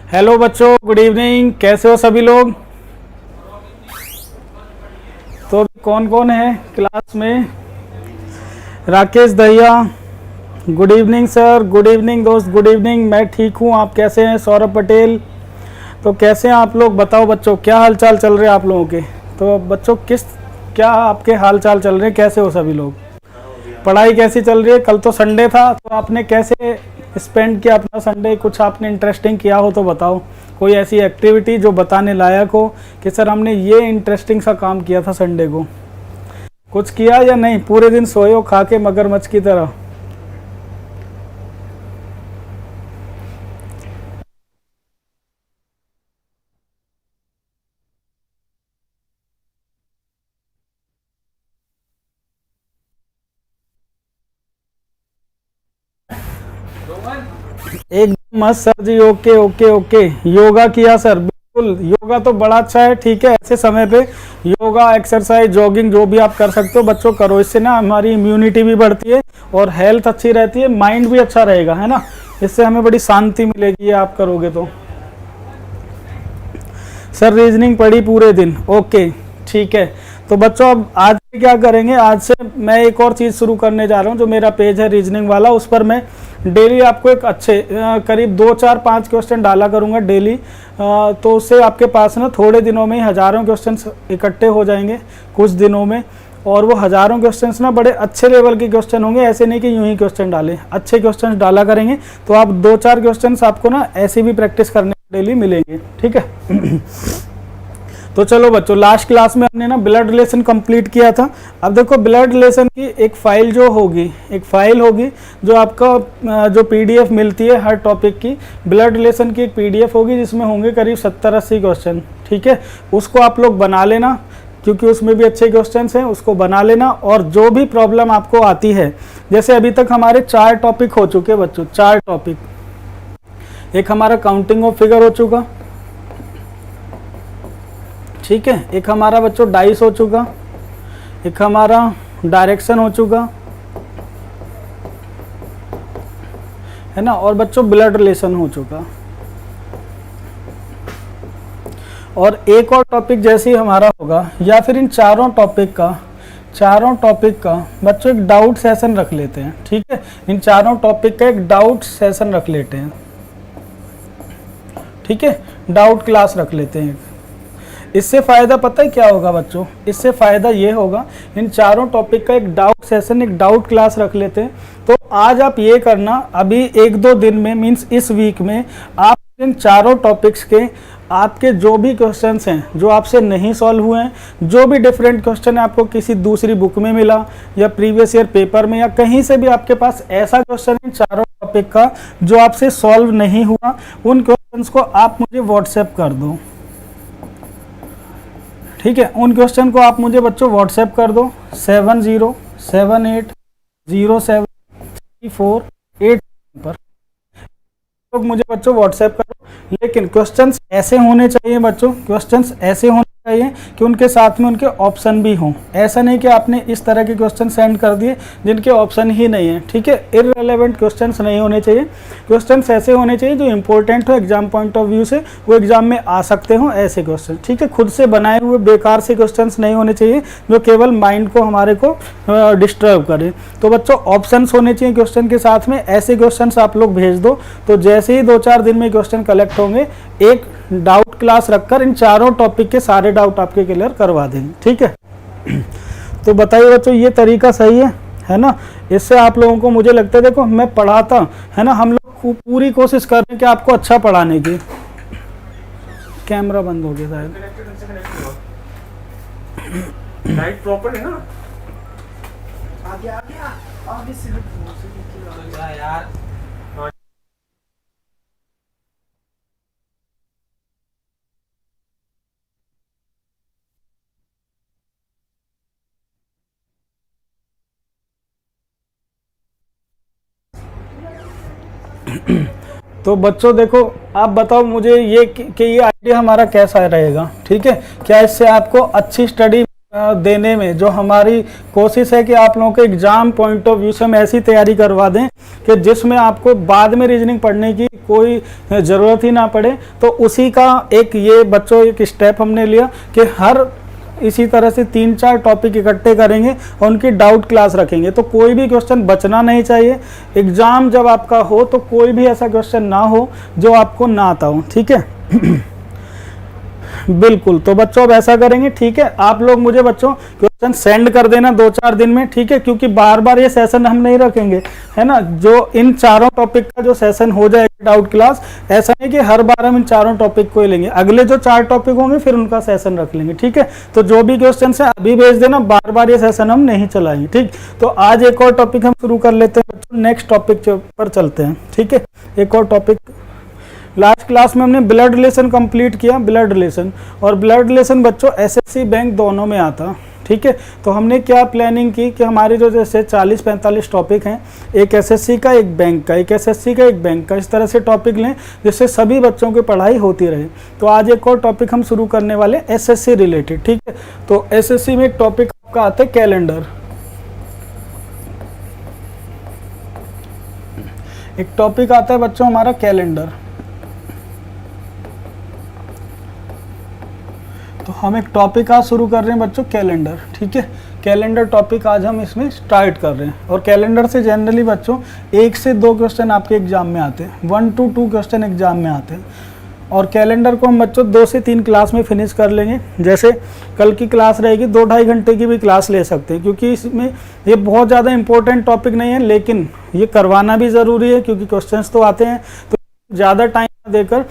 Hello बच्चों, good evening. कैसे हो सभी लोग? तो कौन कौन है क्लास में? Rakesh Dahiya, good evening sir. Good evening दोस्त, गुड इवनिंग। मैं ठीक हूँ, आप कैसे हैं? सौरभ पटेल, तो कैसे हैं आप लोग? बताओ बच्चों, क्या हाल चाल चल रहे हैं आप लोगों के? तो बच्चों क्या आपके हाल चाल चल रहे हैं? कैसे हो सभी लोग? पढ़ाई कैसी चल रही है? कल तो संडे था, तो आपने कैसे स्पेंड किया अपना संडे? कुछ आपने इंटरेस्टिंग किया हो तो बताओ। कोई ऐसी एक्टिविटी जो बताने लायक हो कि सर हमने ये इंटरेस्टिंग सा काम किया था संडे को। कुछ किया या नहीं? पूरे दिन सोए हो खा के मगरमच्छ की तरह? एकदम मस्त सर जी। Okay okay okay. योगा किया सर? बिल्कुल, योगा तो बड़ा अच्छा है। ठीक है, ऐसे समय पे योगा, एक्सरसाइज, जॉगिंग जो भी आप कर सकते हो बच्चों करो। इससे ना हमारी इम्यूनिटी भी बढ़ती है और हेल्थ अच्छी रहती है, माइंड भी अच्छा रहेगा, है ना। इससे हमें बड़ी शांति मिलेगी, ये आप करोगे तो। सर रीजनिंग पढ़ी पूरे दिन? ओके ठीक है। तो बच्चों अब आज से क्या करेंगे, आज से मैं एक और चीज़ शुरू करने जा रहा हूँ। जो मेरा पेज है रीजनिंग वाला, उस पर मैं डेली आपको एक अच्छे करीब 2 4 5 क्वेश्चन डाला करूँगा डेली। तो उससे आपके पास ना थोड़े दिनों में ही हज़ारों क्वेश्चन इकट्ठे हो जाएंगे कुछ दिनों में। और वो हज़ारों क्वेश्चन ना बड़े अच्छे लेवल के क्वेश्चन होंगे, ऐसे नहीं कि यूं ही क्वेश्चन डालें, अच्छे क्वेश्चन डाला करेंगे। तो आप 2 4 क्वेश्चन आपको ना ऐसे भी प्रैक्टिस करने डेली मिलेंगे, ठीक है। तो चलो बच्चों, लास्ट क्लास में हमने ना ब्लड रिलेशन कंप्लीट किया था। अब देखो, ब्लड रिलेशन की एक फाइल जो होगी, एक फाइल होगी जो आपका जो पीडीएफ मिलती है हर टॉपिक की। ब्लड रिलेशन की एक पीडीएफ होगी जिसमें होंगे करीब 70 80 क्वेश्चन, ठीक है। उसको आप लोग बना लेना, क्योंकि उसमें भी अच्छे क्वेश्चंस हैं। उसको बना लेना, और जो भी प्रॉब्लम आपको आती है, जैसे अभी तक हमारे 4 टॉपिक हो चुके बच्चों, 4 टॉपिक। एक हमारा काउंटिंग ऑफ फिगर हो चुका, ठीक है। एक हमारा बच्चों डाइस हो चुका, एक हमारा डायरेक्शन हो चुका, है ना, और बच्चों ब्लड रिलेशन हो चुका। और एक और टॉपिक जैसे ही हमारा होगा, या फिर इन चारों टॉपिक का बच्चों एक डाउट सेशन रख लेते हैं, ठीक है। इन चारों टॉपिक का एक डाउट सेशन रख लेते हैं, ठीक है। डाउट क्लास रख लेते हैं। इससे फ़ायदा पता है क्या होगा बच्चों? इससे फ़ायदा ये होगा, इन चारों टॉपिक का एक डाउट सेशन, एक डाउट क्लास रख लेते हैं। तो आज आप ये करना, अभी 1 2 दिन में, मीन्स इस वीक में, आप इन चारों टॉपिक्स के आपके जो भी क्वेश्चंस हैं जो आपसे नहीं सॉल्व हुए हैं, जो भी डिफरेंट क्वेश्चन है आपको किसी दूसरी बुक में मिला या प्रीवियस ईयर पेपर में या कहीं से भी आपके पास ऐसा क्वेश्चन इन चारों टॉपिक का जो आपसे सॉल्व नहीं हुआ, उन क्वेश्चंस को आप मुझे व्हाट्सएप कर दो, ठीक है। उन क्वेश्चन को आप मुझे बच्चों व्हाट्सएप कर दो 70780734 पर। लोग मुझे बच्चों व्हाट्सएप करो, लेकिन क्वेश्चंस ऐसे होने चाहिए बच्चों, क्वेश्चंस ऐसे होने चाहिए कि उनके साथ में उनके ऑप्शन भी हों। ऐसा नहीं कि आपने इस तरह के क्वेश्चन सेंड कर दिए जिनके ऑप्शन ही नहीं है, ठीक है। इररिलेवेंट क्वेश्चंस नहीं होने चाहिए। क्वेश्चंस ऐसे होने चाहिए जो इंपॉर्टेंट हो एग्जाम पॉइंट ऑफ व्यू से, वो एग्जाम में आ सकते हो, ऐसे क्वेश्चन, ठीक है। खुद से बनाए हुए बेकार से क्वेश्चंस नहीं होने चाहिए जो केवल माइंड को हमारे को डिस्टर्ब करें। तो बच्चों ऑप्शंस होने चाहिए क्वेश्चन के साथ में, ऐसे क्वेश्चंस आप लोग भेज दो। तो जैसे ही 2 4 दिन में क्वेश्चन कलेक्ट होंगे, एक डाउट क्लास रखकर इन चारों टॉपिक के सारे डाउट आपके क्लियर करवा देंगे, ठीक है। तो बताइए बच्चों, ये तरीका सही है ना? इससे आप लोगों को, मुझे लगता है, देखो मैं पढ़ाता, है ना, हम लोग पूरी कोशिश कर रहे हैं कि आपको अच्छा पढ़ाने की। कैमरा बंद हो गया शायद। लाइट प्रॉपर है ना? आगे आगे से यार तो बच्चों देखो, आप बताओ मुझे ये कि ये आइडिया हमारा कैसा रहेगा, ठीक है। क्या इससे आपको अच्छी स्टडी देने में जो हमारी कोशिश है कि आप लोगों के एग्जाम पॉइंट ऑफ व्यू से हम ऐसी तैयारी करवा दें कि जिसमें आपको बाद में रीजनिंग पढ़ने की कोई ज़रूरत ही ना पड़े। तो उसी का एक ये बच्चों एक स्टेप हमने लिया कि हर इसी तरह से 3-4 टॉपिक इकट्ठे करेंगे और उनकी डाउट क्लास रखेंगे। तो कोई भी क्वेश्चन बचना नहीं चाहिए। एग्ज़ाम जब आपका हो तो कोई भी ऐसा क्वेश्चन ना हो जो आपको ना आता हो, ठीक है। बिल्कुल, तो बच्चों अब ऐसा करेंगे, ठीक है। आप लोग मुझे बच्चों क्वेश्चन सेंड कर देना 2-4 दिन में, ठीक है, क्योंकि बार बार ये सेशन हम नहीं रखेंगे, है ना। जो इन चारों टॉपिक का जो सेशन हो जाएगा डाउट क्लास, ऐसा नहीं कि हर बार हम इन चारों टॉपिक को ही लेंगे, अगले जो 4 टॉपिक होंगे फिर उनका सेशन रख लेंगे, ठीक है। तो जो भी क्वेश्चन है अभी भेज देना, बार बार ये सेशन हम नहीं चलाएंगे, ठीक। तो आज एक और टॉपिक हम शुरू कर लेते हैं बच्चों, नेक्स्ट टॉपिक पर चलते हैं, ठीक है। एक और टॉपिक, लास्ट क्लास में हमने ब्लड रिलेशन कंप्लीट किया, ब्लड रिलेशन, और ब्लड रिलेशन बच्चों एसएससी बैंक दोनों में आता, ठीक है। तो हमने क्या प्लानिंग की कि हमारे जो जैसे 40-45 टॉपिक हैं, एक एसएससी का, एक बैंक का, एक एसएससी का, एक बैंक का, इस तरह से टॉपिक लें जिससे सभी बच्चों की पढ़ाई होती रहे। तो आज एक और टॉपिक हम शुरू करने वाले एसएससी रिलेटेड, ठीक है। तो एसएससी में एक टॉपिक आपका आता है कैलेंडर, एक टॉपिक आता है बच्चों हमारा कैलेंडर। तो हम एक टॉपिक आज शुरू कर रहे हैं बच्चों कैलेंडर, ठीक है। कैलेंडर टॉपिक आज हम इसमें स्टार्ट कर रहे हैं। और कैलेंडर से जनरली बच्चों 1 से 2 क्वेश्चन आपके एग्जाम में आते हैं, 1 to 2 क्वेश्चन एग्जाम में आते हैं। और कैलेंडर को हम बच्चों 2 से 3 क्लास में फिनिश कर लेंगे। जैसे कल की क्लास रहेगी, 2-2.5 घंटे की भी क्लास ले सकते हैं, क्योंकि इसमें ये बहुत ज़्यादा इंपॉर्टेंट टॉपिक नहीं है, लेकिन ये करवाना भी ज़रूरी है क्योंकि क्वेश्चंस तो आते हैं, तो ज़्यादा टाइम देकर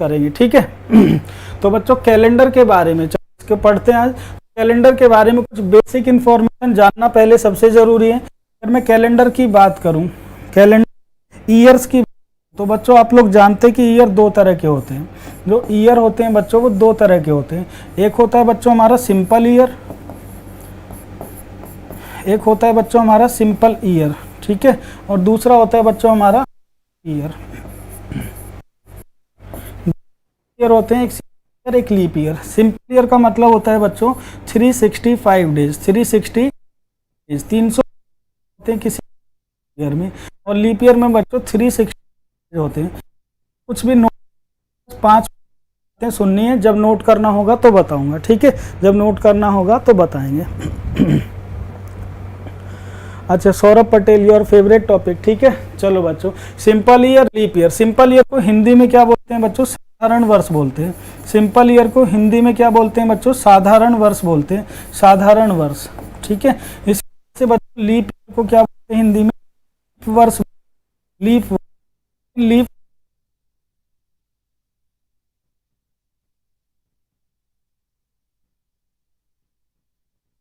करेंगे, ठीक है। तो बच्चों कैलेंडर के बारे में इसके पढ़ते हैं आज। कैलेंडर के बारे में कुछ बेसिक इन्फॉर्मेशन जानना पहले सबसे ज़रूरी है। अगर मैं कैलेंडर की बात करूं, कैलेंडर ईयर्स की, तो बच्चों आप लोग जानते हैं कि ईयर 2 तरह के होते हैं। जो ईयर होते हैं बच्चों वो 2 तरह के होते हैं। एक होता है बच्चों हमारा सिंपल ईयर, एक होता है बच्चों हमारा सिंपल ईयर, ठीक है। और दूसरा होता है बच्चों हमारा ईयर। ईयर होते हैं, एक लीप ईयर। सिंपल ईयर का मतलब होता है बच्चों 365 डेज, 360 डेज, 300 होते हैं किसी ईयर में। और लीप ईयर में बच्चों 360 होते हैं। कुछ भी नोट 5 सुननी है, जब नोट करना होगा तो बताऊंगा, ठीक है। जब नोट करना होगा तो बताएंगे। अच्छा Saurabh Patel, your favourite topic, ठीक है। चलो बच्चों, simple year, leap year. Simple year को हिंदी में क्या बोलते हैं बच्चों? साधारण वर्ष बोलते हैं। सिंपल ईयर को हिंदी में क्या बोलते हैं बच्चों? साधारण वर्ष बोलते हैं, साधारण वर्ष, ठीक है। इससे बच्चों लीप ईयर को क्या बोलते हैं हिंदी में? वर्ष, लीप लीप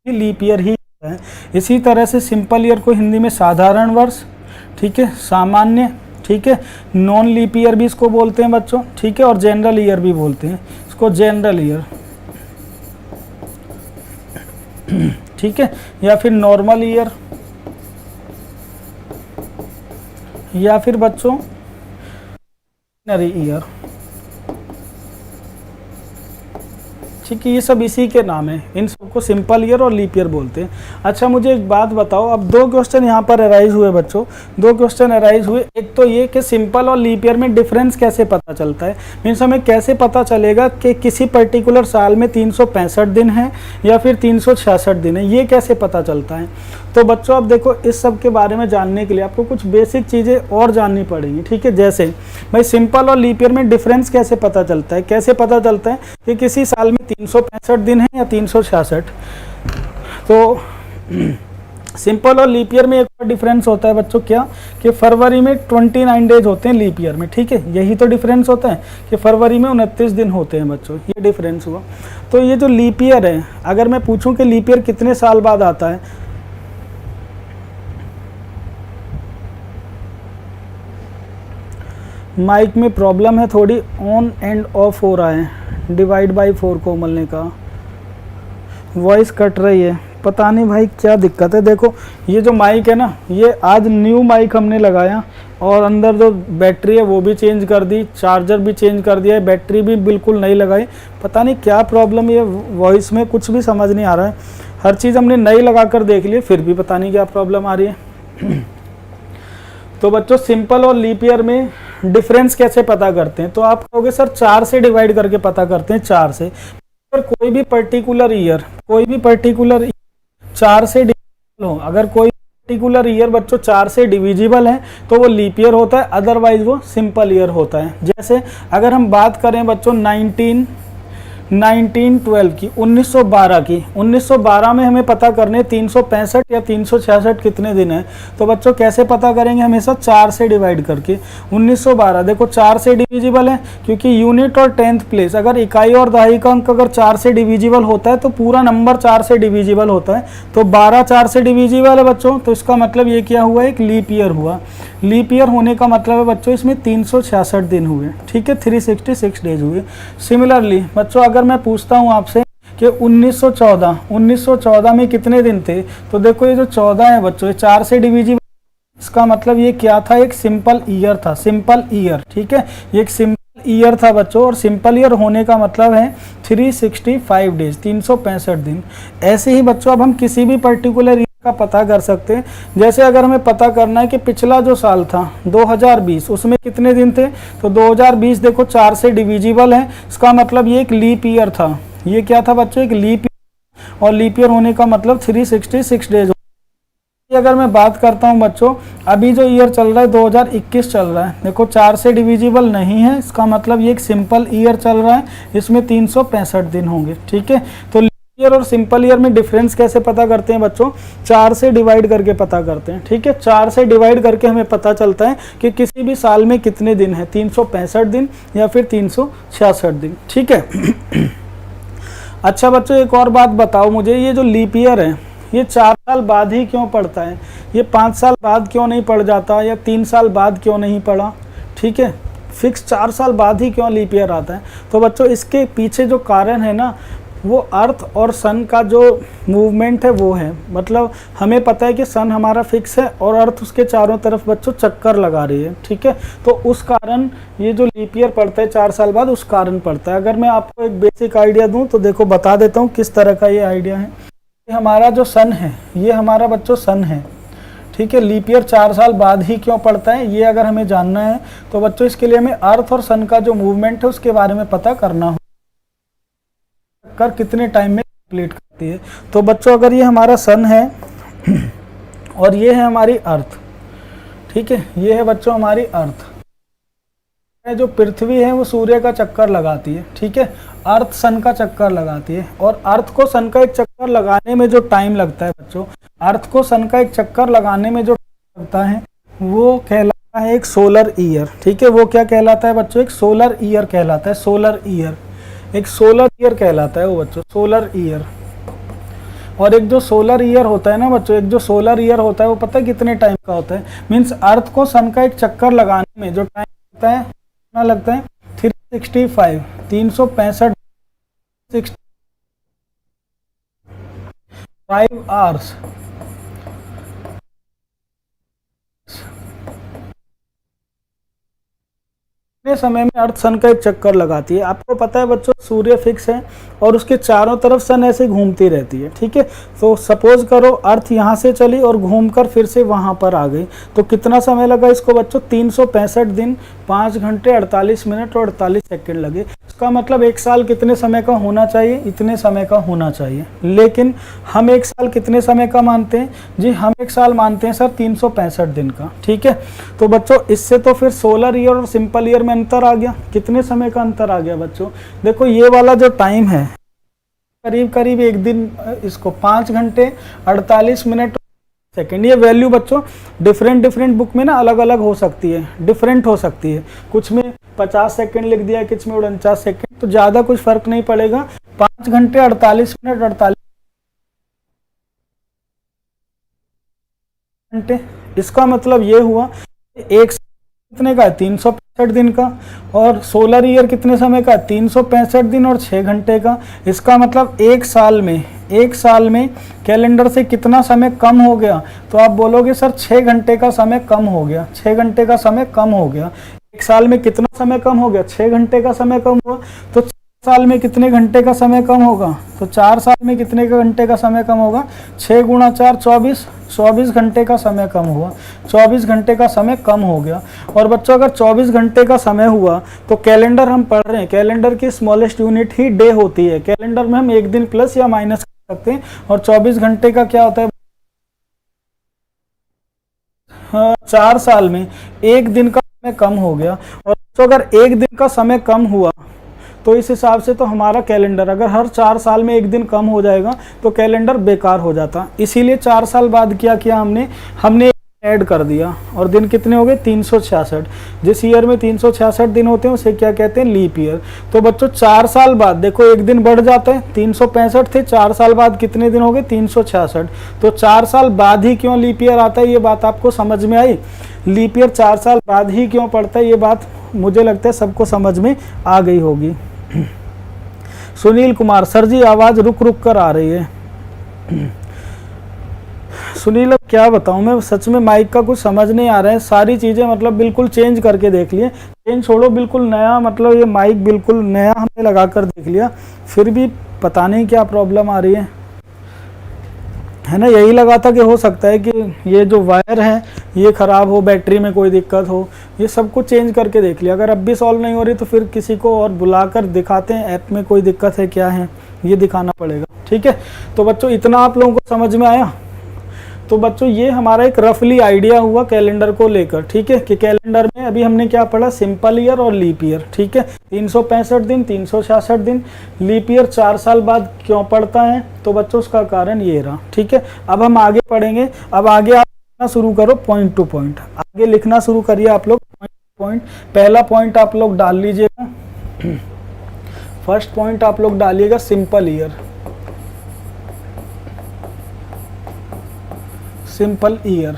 लीप ईयर ही है। इसी तरह से सिंपल ईयर को हिंदी में साधारण वर्ष, ठीक है, सामान्य, ठीक है, नॉन लीप ईयर भी इसको बोलते हैं बच्चों, ठीक है, और जनरल ईयर भी बोलते हैं इसको, जनरल ईयर, ठीक है, या फिर नॉर्मल ईयर, या फिर बच्चों ऑर्डिनरी ईयर, ठीक है। ये सब इसी के नाम है, इन सबको सिंपल ईयर और लीप ईयर बोलते हैं। अच्छा मुझे एक बात बताओ, अब 2 क्वेश्चन यहाँ पर अराइज हुए बच्चों, 2 क्वेश्चन अराइज हुए। एक तो ये कि सिंपल और लीप ईयर में डिफरेंस कैसे पता चलता है, मीन्स हमें कैसे पता चलेगा कि किसी पर्टिकुलर साल में 365 दिन है या फिर 366 दिन है, ये कैसे पता चलता है। तो बच्चों अब देखो, इस सब के बारे में जानने के लिए आपको कुछ बेसिक चीज़ें और जाननी पड़ेंगी, ठीक है। जैसे भाई सिंपल और लीप ईयर में डिफरेंस कैसे पता चलता है, कैसे पता चलता है कि किसी साल में 365 दिन है या 366। तो सिंपल और लीप ईयर में एक और डिफरेंस होता है बच्चों, क्या कि फरवरी में 29 डेज होते हैं लीप ईयर में, ठीक है। यही तो डिफरेंस होता है कि फरवरी में 29 दिन होते हैं बच्चों, ये डिफरेंस हुआ। तो ये जो लीप ईयर है, अगर मैं पूछूं कि लीप ईयर कितने साल बाद आता है, माइक में प्रॉब्लम है थोड़ी, ऑन एंड ऑफ हो रहा है, डिवाइड बाय 4 कोमल ने कहा, वॉइस कट रही है, पता नहीं भाई क्या दिक्कत है। देखो ये जो माइक है ना, ये आज न्यू माइक हमने लगाया और अंदर जो बैटरी है वो भी चेंज कर दी, चार्जर भी चेंज कर दिया है, बैटरी भी बिल्कुल नई लगाई। पता नहीं क्या प्रॉब्लम है वॉइस में, कुछ भी समझ नहीं आ रहा है। हर चीज़ हमने नई लगा कर देख ली, फिर भी पता नहीं क्या प्रॉब्लम आ रही है। तो बच्चों सिंपल और लीप ईयर में डिफरेंस कैसे पता करते हैं? तो आप कहोगे सर 4 से डिवाइड करके पता करते हैं। 4 से कोई भी पर्टिकुलर ईयर 4 से डिविजिबल हो, अगर कोई पर्टिकुलर ईयर बच्चों 4 से डिविजिबल है तो वो लीप ईयर होता है, अदरवाइज वो सिंपल ईयर होता है। जैसे अगर हम बात करें बच्चों 1912 की, 1912 की, 1912 में हमें पता करने 365 या 366 कितने दिन है। तो बच्चों कैसे पता करेंगे? हमेशा 4 से डिवाइड करके। 1912 देखो 4 से डिविजिबल है क्योंकि यूनिट और 10th प्लेस, अगर इकाई और दहाई का अंक अगर 4 से डिविजिबल होता है तो पूरा नंबर 4 से डिविजिबल होता है। तो 12 4 से डिविजिबल है बच्चों, तो इसका मतलब ये क्या हुआ? एक लीप ईयर हुआ। लीप ईयर होने का मतलब है बच्चों इसमें 366 दिन हुए, ठीक है, 366 डेज हुए। सिमिलरली बच्चों अगर मैं पूछता हूँ आपसे कि 1914 में कितने दिन थे, तो देखो ये जो 14 है बच्चों, ये 4 से डिविजिबल, इसका मतलब ये क्या था? एक सिंपल ईयर था, सिंपल ईयर, ठीक है, ये एक सिंपल ईयर था बच्चों। और सिंपल ईयर होने का मतलब है 365 डेज, 365 दिन। ऐसे ही बच्चों अब हम किसी भी पर्टिकुलर का पता कर सकते हैं। जैसे अगर हमें पता करना है कि पिछला जो साल था 2020, उसमें कितने दिन थे, तो 2020 देखो 4 से डिविजिबल है, इसका मतलब ये एक लीप ईयर था। ये क्या था बच्चों? एक लीप ईयर, और लीप ईयर होने का मतलब 366 डेज। अगर मैं बात करता हूं बच्चों, अभी जो ईयर चल रहा है 2021 चल रहा है, देखो 4 से डिविजिबल नहीं है, इसका मतलब ये एक सिंपल ईयर चल रहा है, इसमें 365 दिन होंगे, ठीक है। तो ईयर और सिंपल ईयर में डिफरेंस कैसे पता करते हैं बच्चों? 4 से डिवाइड करके पता करते हैं, ठीक है। 4 से डिवाइड करके हमें पता चलता है कि किसी भी साल में कितने दिन है, 365 दिन या फिर 366 दिन, ठीक है। अच्छा बच्चों एक और बात बताओ मुझे, ये जो लीप ईयर है ये 4 साल बाद ही क्यों पड़ता है? ये 5 साल बाद क्यों नहीं पड़ जाता, या 3 साल बाद क्यों नहीं पड़ा? ठीक है, फिक्स 4 साल बाद ही क्यों लीप ईयर आता है? तो बच्चों इसके पीछे जो कारण है ना, वो अर्थ और सन का जो मूवमेंट है वो है। मतलब हमें पता है कि सन हमारा फिक्स है और अर्थ उसके चारों तरफ बच्चों चक्कर लगा रही है, ठीक है। तो उस कारण ये जो लीप ईयर पड़ता है 4 साल बाद, उस कारण पड़ता है। अगर मैं आपको एक बेसिक आइडिया दूं तो देखो बता देता हूं किस तरह का ये आइडिया है। ये हमारा जो सन है, ये हमारा बच्चों सन है, ठीक है। लीप ईयर 4 साल बाद ही क्यों पड़ता है, ये अगर हमें जानना है तो बच्चों इसके लिए हमें अर्थ और सन का जो मूवमेंट है उसके बारे में पता करना हो, कर कितने टाइम में कंप्लीट करती है। तो बच्चों अगर ये हमारा सन है और ये है हमारी अर्थ, ठीक है, ये है बच्चों हमारी अर्थ। जो पृथ्वी है वो सूर्य का चक्कर लगाती है, ठीक है, अर्थ सन का चक्कर लगाती है। और अर्थ को सन का एक चक्कर लगाने में जो टाइम लगता है बच्चों, अर्थ को सन का एक चक्कर लगाने में जो टाइम लगता है वो कहलाता है एक सोलर ईयर, ठीक है। वो क्या कहलाता है बच्चों? एक सोलर ईयर कहलाता है, सोलर ईयर, एक सोलर ईयर कहलाता है वो बच्चों, सोलर ईयर। और एक जो सोलर ईयर होता है ना बच्चों, एक जो सोलर ईयर होता है वो पता है कितने टाइम का होता है? मीन्स अर्थ को सन का एक चक्कर लगाने में जो टाइम लगता है, कितना लगता है? 365, 365 आवर्स। कितने समय में अर्थ सन का एक चक्कर लगाती है? आपको पता है बच्चों सूर्य फिक्स है और उसके चारों तरफ सन ऐसे घूमती रहती है, ठीक है। तो सपोज करो अर्थ यहाँ से चली और घूमकर फिर से वहाँ पर आ गई, तो कितना समय लगा इसको बच्चों? 365 दिन, 5 घंटे 48 मिनट और 48 सेकंड लगे। इसका मतलब एक साल कितने समय का होना चाहिए? इतने समय का होना चाहिए। लेकिन हम एक साल कितने समय का मानते हैं जी? हम एक साल मानते हैं सर 365 दिन का, ठीक है। तो बच्चों इससे तो फिर सोलर ईयर और सिंपल ईयर में अंतर आ गया। कितने समय का अंतर आ गया बच्चों? देखो ये वाला जो टाइम है करीब करीब एक दिन, इसको 5 घंटे 48 मिनट सेकेंड। ये वैल्यू बच्चों डिफरेंट बुक में ना अलग अलग हो सकती है, डिफरेंट हो सकती है। कुछ में 50 सेकेंड लिख दिया, कुछ में 49 सेकेंड, तो ज़्यादा कुछ फर्क नहीं पड़ेगा। 5 घंटे 48 मिनट 48 घंटे, इसका मतलब ये हुआ एक कितने का है 365 दिन का, और सोलर ईयर कितने समय का है 365 दिन और 6 घंटे का। इसका मतलब एक साल में कैलेंडर से कितना समय कम हो गया, तो आप बोलोगे सर 6 घंटे का समय कम हो गया, 6 घंटे का समय कम हो गया। एक साल में कितना समय कम हो गया, 6 घंटे का समय कम हुआ। तो 4 साल में कितने घंटे का समय कम होगा, तो 4 साल में कितने घंटे का समय कम होगा, 6 गुणा 4 24, 24 घंटे का समय कम हुआ, 24 घंटे का समय कम हो गया। और बच्चों अगर 24 घंटे का समय हुआ तो कैलेंडर हम पढ़ रहे हैं, कैलेंडर की स्मॉलेस्ट यूनिट ही डे होती है। कैलेंडर में हम एक दिन प्लस या माइनस कर सकते हैं, और 24 घंटे का क्या होता है 4 साल में एक दिन का समय कम हो गया। और तो अगर एक दिन का समय कम हुआ तो इस हिसाब से तो हमारा कैलेंडर अगर हर 4 साल में एक दिन कम हो जाएगा तो कैलेंडर बेकार हो जाता। इसीलिए 4 साल बाद क्या किया हमने ऐड कर दिया, और दिन कितने हो गए 366। जिस ईयर में 366 दिन होते हैं उसे क्या कहते हैं, लीप ईयर। तो बच्चों 4 साल बाद देखो एक दिन बढ़ जाता है, 365 थे, 4 साल बाद कितने दिन हो गए 366। तो 4 साल बाद ही क्यों लीप ईयर आता है, ये बात आपको समझ में आई। लीप ईयर 4 साल बाद ही क्यों पड़ता है, ये बात मुझे लगता है सबको समझ में आ गई होगी। सुनील कुमार, सर जी आवाज़ रुक रुक कर आ रही है। सुनील अब क्या बताऊं मैं, सच में माइक का कुछ समझ नहीं आ रहा है। सारी चीज़ें मतलब बिल्कुल चेंज करके देख लिए, चेंज छोड़ो बिल्कुल नया, मतलब ये माइक बिल्कुल नया हमने लगा कर देख लिया, फिर भी पता नहीं क्या प्रॉब्लम आ रही है ना। यही लगा था कि हो सकता है कि ये जो वायर है ये ख़राब हो, बैटरी में कोई दिक्कत हो, ये सब कुछ चेंज करके देख लिया। अगर अब भी सॉल्व नहीं हो रही तो फिर किसी को और बुलाकर दिखाते हैं, ऐप में कोई दिक्कत है क्या है ये दिखाना पड़ेगा, ठीक है। तो बच्चों इतना आप लोगों को समझ में आया। तो बच्चों ये हमारा एक रफली आइडिया हुआ कैलेंडर को लेकर, ठीक है, कि कैलेंडर में अभी हमने क्या पढ़ा, सिंपल ईयर और लीप ईयर, ठीक है। 365 दिन, 366 दिन, लीप ईयर 4 साल बाद क्यों पड़ता है, तो बच्चों उसका कारण ये रहा, ठीक है। अब हम आगे पढ़ेंगे। अब आगे आप लिखना शुरू करो पॉइंट टू पॉइंट, आगे लिखना शुरू करिए आप लोग पॉइंट टू पॉइंट। पहला पॉइंट आप लोग डाल लीजिएगा, फर्स्ट पॉइंट आप लोग डालिएगा सिंपल ईयर, सिंपल ईयर।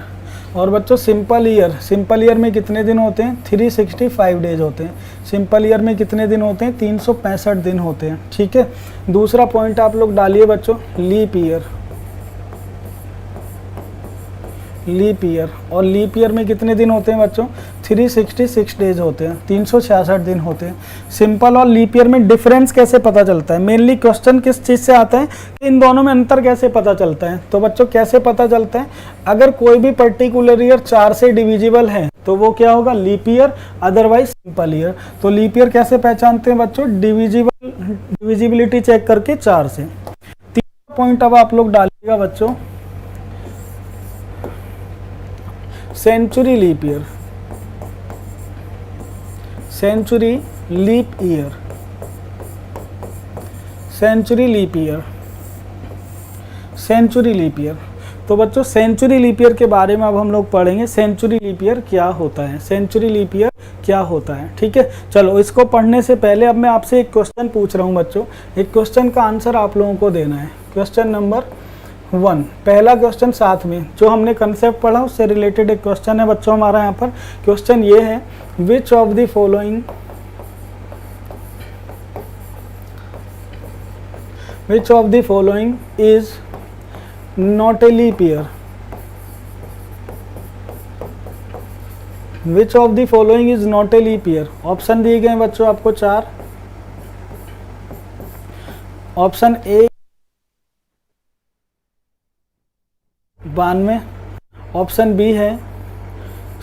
और बच्चों सिंपल ईयर में कितने दिन होते हैं, 365 डेज होते हैं। सिंपल ईयर में कितने दिन होते हैं, 365 दिन होते हैं, ठीक है। दूसरा पॉइंट आप लोग डालिए बच्चों लीप ईयर, लीप ईयर। और लीप ईयर में कितने दिन होते हैं बच्चों, 366 डेज होते हैं, 366 दिन होते हैं। सिंपल और लीप ईयर में डिफरेंस कैसे पता चलता है, मेनली क्वेश्चन किस चीज़ से आता है, इन दोनों में अंतर कैसे पता चलता है। तो बच्चों कैसे पता चलता है, अगर कोई भी पर्टिकुलर ईयर 4 से डिविजिबल है तो वो क्या होगा, leap year, otherwise simple year. तो लीप ईयर कैसे पहचानते हैं बच्चों, डिविजिबिलिटी चेक करके 4 से। तीसरा पॉइंट अब आप लोग डालिएगा बच्चों century leap year, century leap year, century leap year, century leap year. तो बच्चों सेंचुरी लीप ईयर के बारे में अब हम लोग पढ़ेंगे, सेंचुरी लीप ईयर क्या होता है, सेंचुरी लीप ईयर क्या होता है, ठीक है। चलो इसको पढ़ने से पहले अब मैं आपसे एक क्वेश्चन पूछ रहा हूँ बच्चों, एक क्वेश्चन का आंसर आप लोगों को देना है। क्वेश्चन नंबर 1, पहला क्वेश्चन साथ में जो हमने कंसेप्ट पढ़ा उससे रिलेटेड एक क्वेश्चन है बच्चों हमारा यहाँ पर। क्वेश्चन ये है, which of the following, which of the following is not a leap year, which of the following is not a leap year. Option दिए गए बच्चों आपको 4। ऑप्शन ए 92, ऑप्शन बी है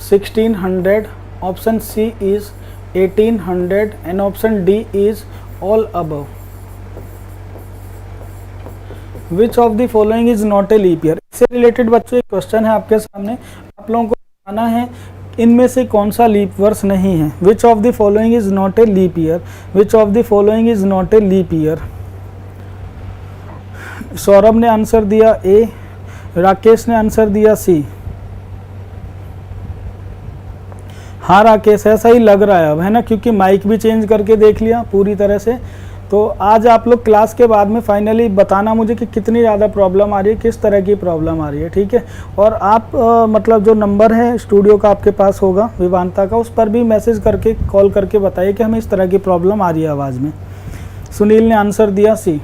1600, option C is 1800 and option D is all above. Which of the following is not a leap year, इससे related बच्चों एक question है आपके सामने, आप लोगों को बताना है इनमें से कौन सा लीप वर्ष नहीं है। Which of the following is not a leap year, which of the following is not a leap year. Saurabh ने आंसर दिया ए, राकेश ने आंसर दिया सी। हाँ राकेश ऐसा ही लग रहा है अब, है ना, क्योंकि माइक भी चेंज करके देख लिया पूरी तरह से, तो आज आप लोग क्लास के बाद में फाइनली बताना मुझे कि कितनी ज़्यादा प्रॉब्लम आ रही है, किस तरह की प्रॉब्लम आ रही है, ठीक है। और आप मतलब जो नंबर है स्टूडियो का आपके पास होगा विवांता का, उस पर भी मैसेज करके कॉल करके बताइए कि हमें इस तरह की प्रॉब्लम आ रही है आवाज़ में। सुनील ने आंसर दिया सी।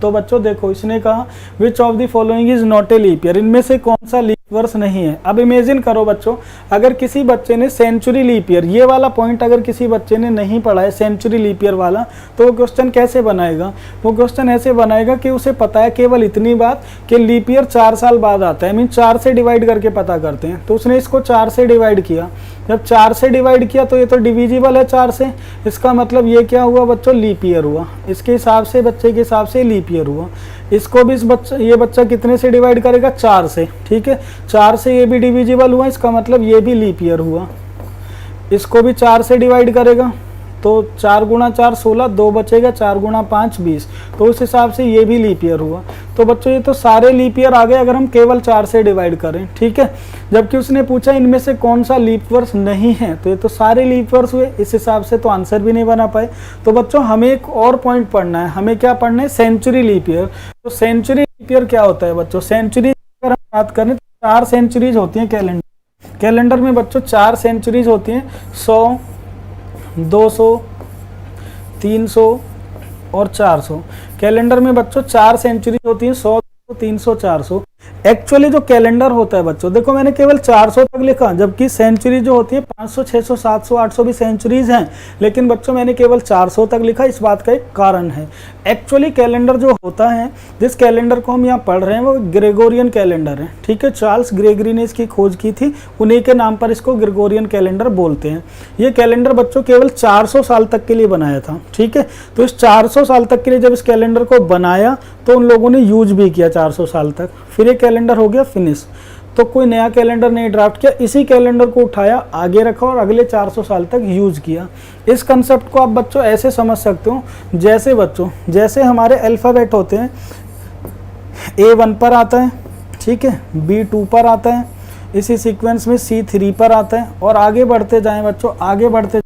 तो बच्चों देखो, इसने कहा which of the following is not a leap year, इनमें से कौन सा लीप वर्ष नहीं है। अब इमेजिन करो बच्चों, अगर किसी बच्चे ने सेंचुरी लीप ईयर, ये वाला पॉइंट अगर किसी बच्चे ने नहीं पढ़ा है सेंचुरी लीप ईयर वाला, तो वो क्वेश्चन कैसे बनाएगा। वो क्वेश्चन ऐसे बनाएगा कि उसे पता है केवल इतनी बात कि लीप ईयर 4 साल बाद आता है, मीन 4 से डिवाइड करके पता करते हैं। तो उसने इसको 4 से डिवाइड किया, जब 4 से डिवाइड किया तो ये तो डिविजिबल है 4 से, इसका मतलब ये क्या हुआ बच्चों, लीप ईयर हुआ। इसके हिसाब से, बच्चे के हिसाब से लीप ईयर हुआ। इसको भी ये बच्चा कितने से डिवाइड करेगा, 4 से, ठीक है। 4 से ये भी डिविजिबल हुआ, इसका मतलब ये भी लीप ईयर हुआ। इसको भी 4 से डिवाइड करेगा तो 4 गुणा 4 16, 2 बचेगा, 4 गुणा 5 20, तो उस हिसाब से ये भी लीप ईयर हुआ। तो बच्चों ये तो सारे लीप ईयर आ गए अगर हम केवल 4 से डिवाइड करें, ठीक है। जबकि उसने पूछा इनमें से कौन सा लीप वर्ष नहीं है, तो ये तो सारे लीप वर्ष हुए, इस हिसाब से तो आंसर भी नहीं बना पाए। तो बच्चों हमें एक और पॉइंट पढ़ना है, हमें क्या पढ़ना है, सेंचुरी लीप ईयर। तो सेंचुरी लीप ईयर क्या होता है बच्चों, सेंचुरी अगर हम बात करें तो 4 सेंचुरीज होती हैं कैलेंडर में बच्चों, 4 सेंचुरीज होती हैं, 100, 200, 300 और 400। कैलेंडर में बच्चों 4 सेंचुरी होती हैं, 100, 300, 400। एक्चुअली जो कैलेंडर होता है बच्चों, देखो मैंने केवल 400 तक लिखा, जबकि सेंचुरी जो होती है 500, 600, 700, 800 भी सेंचुरीज हैं, लेकिन बच्चों मैंने केवल 400 तक लिखा। इस बात का एक कारण है, एक्चुअली कैलेंडर जो होता है, जिस कैलेंडर को हम यहाँ पढ़ रहे हैं वो ग्रेगोरियन कैलेंडर है, ठीक है। चार्ल्स ग्रेगरी ने इसकी खोज की थी, उन्हीं के नाम पर इसको ग्रेगोरियन कैलेंडर बोलते हैं। ये कैलेंडर बच्चों केवल 400 साल तक के लिए बनाया था, ठीक है। तो इस 400 साल तक के लिए जब इस कैलेंडर को बनाया तो उन लोगों ने यूज भी किया 400 साल तक, फिर ये कैलेंडर हो गया फिनिश। तो कोई नया कैलेंडर नहीं ड्राफ्ट किया, इसी कैलेंडर को उठाया, आगे रखा और अगले 400 साल तक यूज किया। इस कंसेप्ट को आप बच्चों ऐसे समझ सकते हो, जैसे बच्चों जैसे हमारे अल्फ़ाबेट होते हैं, A1 पर आता है, ठीक है, B2 पर आता है, इसी सीक्वेंस में C3 पर आता है, और आगे बढ़ते जाएं बच्चों, आगे बढ़ते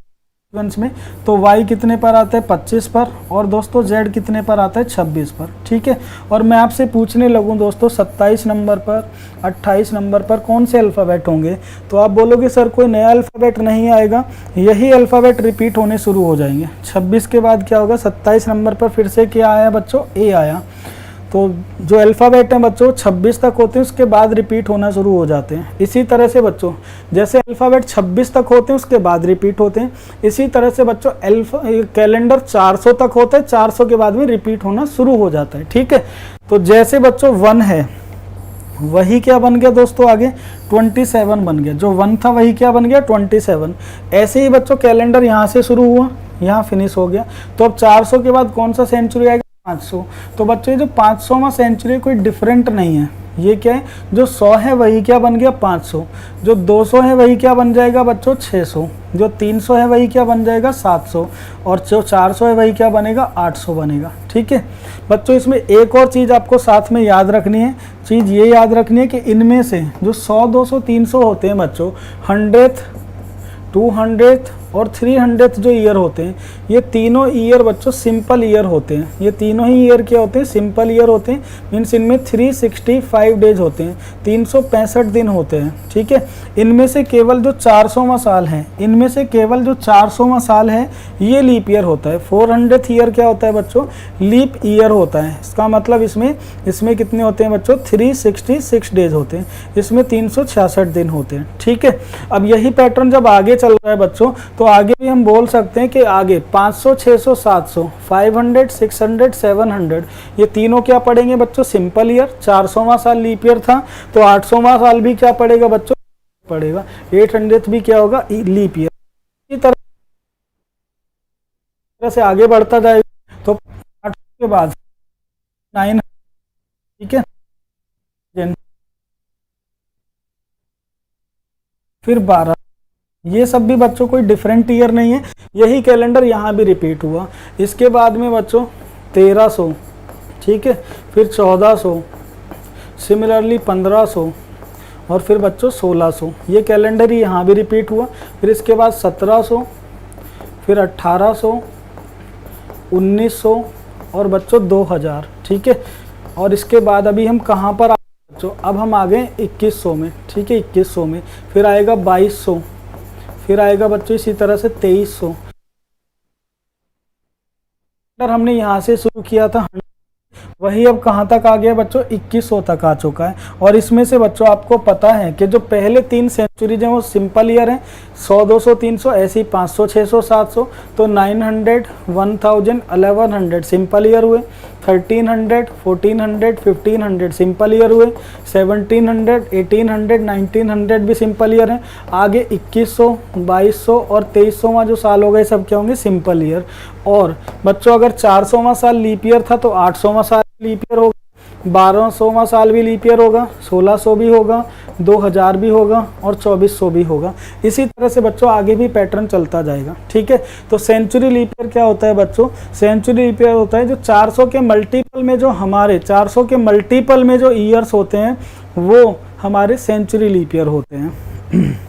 सीक्वेंस में तो Y कितने पर आता है, 25 पर, और दोस्तों Z कितने पर आता है, 26 पर, ठीक है। और मैं आपसे पूछने लगूं दोस्तों 27 नंबर पर, 28 नंबर पर कौन से अल्फ़ाबेट होंगे, तो आप बोलोगे सर कोई नया अल्फ़ाबेट नहीं आएगा, यही अल्फ़ाबेट रिपीट होने शुरू हो जाएंगे। 26 के बाद क्या होगा, 27 नंबर पर फिर से क्या आया बच्चों, A आया। तो जो अल्फ़ाबेट हैं बच्चों 26 तक होते हैं, उसके बाद रिपीट होना शुरू हो जाते हैं। इसी तरह से बच्चों जैसे अल्फ़ाबेट 26 तक होते हैं उसके बाद रिपीट होते हैं, इसी तरह से बच्चों कैलेंडर 400 तक होता है, 400 के बाद में रिपीट होना शुरू हो जाता है, ठीक है। तो जैसे बच्चों 1 है, वही क्या बन गया दोस्तों, आगे 27 बन गया, जो 1 था वही क्या बन गया, 27। ऐसे ही बच्चों कैलेंडर यहाँ से शुरू हुआ, यहाँ फिनिश हो गया। तो अब 400 के बाद कौन सा सेंचुरी आएगा, 500। तो बच्चों ये जो 500वां सेंचुरी कोई डिफरेंट नहीं है, ये क्या है, जो 100 है वही क्या बन गया, 500, जो 200 है वही क्या बन जाएगा बच्चों, 600, जो 300 है वही क्या बन जाएगा, 700, और जो 400 है वही क्या बनेगा, 800 बनेगा, ठीक है। बच्चों इसमें एक और चीज़ आपको साथ में याद रखनी है, चीज़ ये याद रखनी है कि इनमें से जो 100, 200, 300 होते हैं बच्चों, 100th, 200th और 300th जो ईयर होते हैं, ये तीनों ईयर बच्चों सिंपल ईयर होते हैं। ये तीनों ही ईयर क्या होते हैं, सिंपल ईयर होते हैं। मीन्स इनमें 365 डेज होते हैं, 365 दिन होते हैं, ठीक है। इनमें से केवल जो 400वां साल है, इनमें से केवल जो 400वां साल है ये लीप ईयर होता है। 400th ईयर क्या होता है बच्चों, लीप ईयर होता है। इसका मतलब इसमें कितने होते हैं बच्चों, 366 डेज होते हैं, इसमें 366 दिन होते हैं, ठीक है। अब यही पैटर्न जब आगे चल रहा है बच्चों, तो आगे भी हम बोल सकते हैं कि आगे 500, 600, 700, 500, 600, 700 ये तीनों क्या पढ़ेंगे बच्चों, सिंपल ईयर। 400वां साल लीप ईयर था, तो 800वां साल भी क्या पड़ेगा बच्चों, पड़ेगा। 800th भी क्या होगा, लीप ईयर। इसी तरह से आगे बढ़ता जाएगा, तो 8 के बाद 9, ठीक है, फिर 12, ये सब भी बच्चों कोई डिफरेंट ईयर नहीं है, यही कैलेंडर यहाँ भी रिपीट हुआ। इसके बाद में बच्चों 1300, ठीक है, फिर 1400, सिमिलरली 1500 और फिर बच्चों 1600, ये कैलेंडर ही यहाँ भी रिपीट हुआ। फिर इसके बाद 1700, फिर 1800, 1900 और बच्चों 2000, ठीक है। और इसके बाद अभी हम कहाँ पर आ गए बच्चों, अब हम आ गए 2100 में, ठीक है, 2100 में, फिर आएगा 2200, फिर आएगा बच्चों इसी तरह से 2300। हमने यहाँ से शुरू किया था, वही अब कहाँ तक आ गया बच्चों, 2100 तक आ चुका है। और इसमें से बच्चों आपको पता है कि जो पहले 3 सेंचुरीज हैं वो सिंपल ईयर हैं, 100, 200, 300, ऐसी 500, 600, 700, तो 900, 1000, 1100 सिंपल ईयर हुए, 1300, 1400, 1500 सिंपल ईयर हुए, 1700, 1800, 1900 भी सिंपल ईयर हैं। आगे 2100, 2200 और 2300वां जो साल हो गए सब क्या होंगे, सिंपल ईयर। और बच्चों अगर 400वां साल लीप ईयर था तो 800वां साल लीप ईयर होगा, 1200वां साल भी लीप ईयर होगा, 1600 भी होगा, 2000 भी होगा और 2400 भी होगा। इसी तरह से बच्चों आगे भी पैटर्न चलता जाएगा, ठीक है। तो सेंचुरी लीप ईयर क्या होता है बच्चों, सेंचुरी लीप ईयर होता है जो 400 के मल्टीपल में, जो हमारे 400 के मल्टीपल में जो ईयर्स होते हैं वो हमारे सेंचुरी लीप ईयर होते हैं।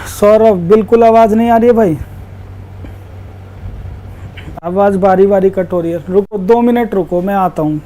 सौरभ बिल्कुल आवाज नहीं आ रही है भाई, आवाज बारी बारी कट हो रही है। रुको 2 मिनट रुको, मैं आता हूँ।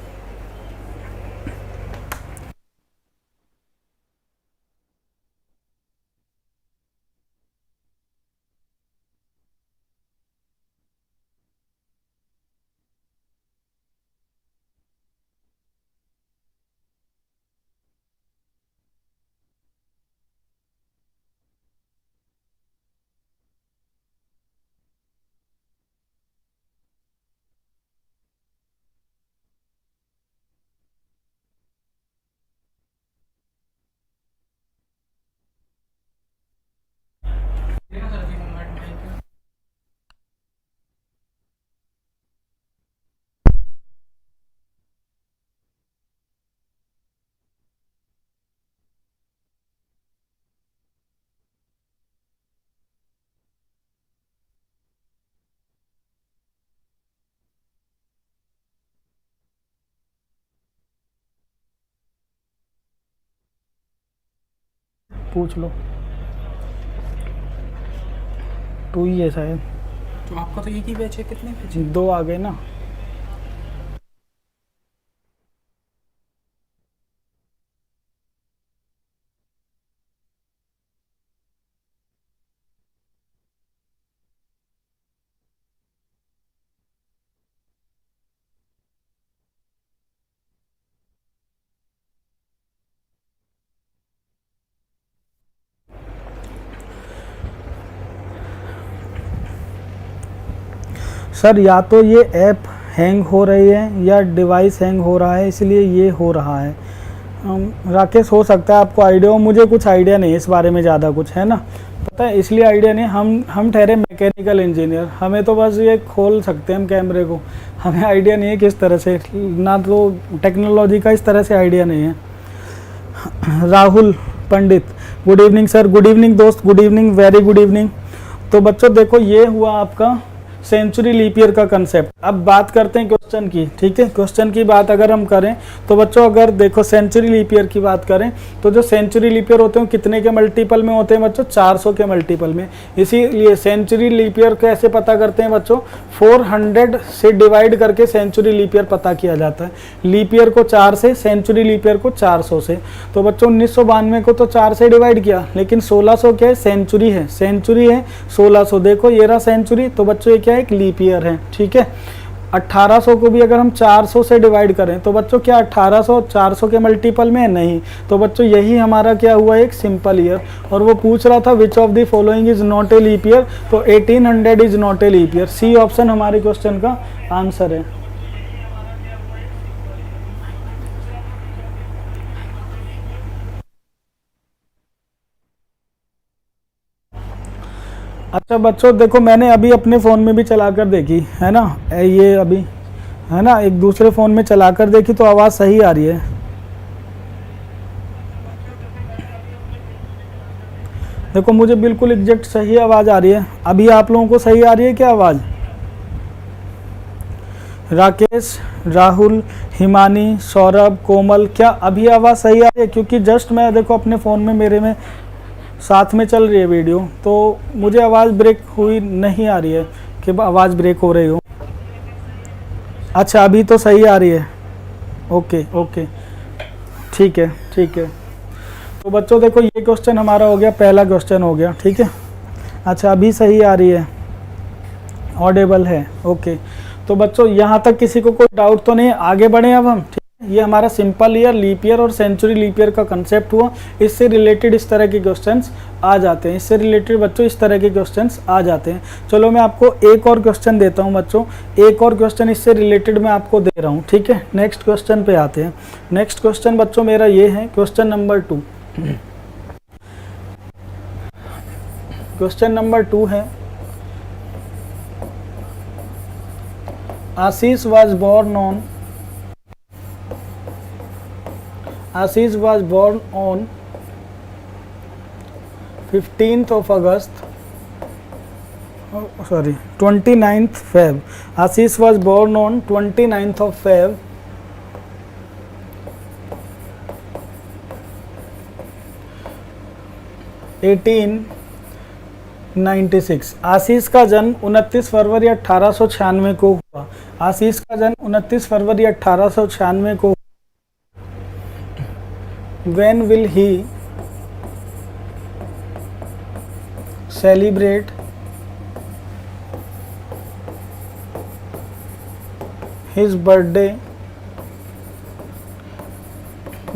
पूछ लो, 2 ही है शायद, तो आपका तो एक ही बैच है, कितने बैच? 2 आ गए ना। सर या तो ये ऐप हैंग हो रही है या डिवाइस हैंग हो रहा है, इसलिए ये हो रहा है। राकेश हो सकता है आपको आइडिया हो, मुझे कुछ आइडिया नहीं है इस बारे में ज़्यादा कुछ, है ना, पता है, इसलिए आइडिया नहीं। हम ठहरे मैकेनिकल इंजीनियर, हमें तो बस ये खोल सकते हैं हम कैमरे को, हमें आइडिया नहीं है किस तरह से, ना तो टेक्नोलॉजी का इस तरह से आइडिया नहीं है। Rahul Pandit, good evening sir. Good evening दोस्त, good evening, very good evening. तो बच्चों देखो ये हुआ आपका सेंचुरी लीप ईयर का कंसेप्ट। अब बात करते हैं क्वेश्चन की, ठीक है। क्वेश्चन की बात अगर हम करें तो बच्चों अगर देखो सेंचुरी लीप ईयर की बात करें तो जो सेंचुरी लीप ईयर होते हैं कितने के मल्टीपल में होते हैं बच्चों, 400 के मल्टीपल में। इसीलिए सेंचुरी लीप ईयर कैसे पता करते हैं बच्चों, 400 से डिवाइड करके सेंचुरी लीप ईयर पता किया जाता है। लीप ईयर को 4 से, सेंचुरी लीप ईयर को 400 से। तो बच्चों 1992 को तो 4 से डिवाइड किया, लेकिन 1600 क्या है, सेंचुरी है, सेंचुरी है 1600। देखो ये रहा सेंचुरी, तो बच्चों ये क्या है, एक लीप ईयर है, ठीक है। 1800 को भी अगर हम 400 से डिवाइड करें तो बच्चों क्या 1800 400 के मल्टीपल में है, नहीं। तो बच्चों यही हमारा क्या हुआ, एक सिंपल ईयर। और वो पूछ रहा था which of the following is not a leap year, तो 1800 is not a leap year. C option हमारे क्वेश्चन का आंसर है। अच्छा बच्चों देखो मैंने अभी अपने फ़ोन में भी चलाकर देखी है ना, ये अभी है ना, एक दूसरे फ़ोन में चलाकर देखी तो आवाज़ सही आ रही है। देखो मुझे बिल्कुल एग्जैक्ट सही आवाज़ आ रही है। अभी आप लोगों को सही आ रही है क्या आवाज़? राकेश, राहुल, हिमानी, सौरभ, कोमल, क्या अभी आवाज़ सही आ रही है? क्योंकि जस्ट मैं देखो अपने फ़ोन में मेरे में साथ में चल रही है वीडियो, तो मुझे आवाज़ ब्रेक हुई नहीं आ रही है। कि आवाज़ ब्रेक हो रही हो। अच्छा अभी तो सही आ रही है। ओके ओके ठीक है ठीक है। तो बच्चों देखो ये क्वेश्चन हमारा हो गया, पहला क्वेश्चन हो गया, ठीक है। अच्छा अभी सही आ रही है, ऑडिबल है, ओके। तो बच्चों यहाँ तक किसी को कोई डाउट तो नहीं है, आगे बढ़े अब हम, ठीक है। ये हमारा सिंपल ईयर, लीप ईयर और सेंचुरी लीप ईयर का कंसेप्ट हुआ। इससे रिलेटेड इस तरह के क्वेश्चंस आ जाते हैं, इससे रिलेटेड बच्चों इस तरह के क्वेश्चंस आ जाते हैं। चलो मैं आपको एक और क्वेश्चन देता हूँ बच्चों, एक और क्वेश्चन इससे रिलेटेड मैं आपको दे रहा हूँ, ठीक है। नेक्स्ट क्वेश्चन पे आते हैं। नेक्स्ट क्वेश्चन बच्चों मेरा ये है, क्वेश्चन नंबर 2। क्वेश्चन नंबर 2 है, Ashish was born on 15th of August, 29th Feb. Ashish was born on 29th of Feb 1896। आशीष का जन्म 29 फरवरी 1896 को हुआ। आशीष का जन्म 29 फरवरी 1896 को। When will he celebrate his birthday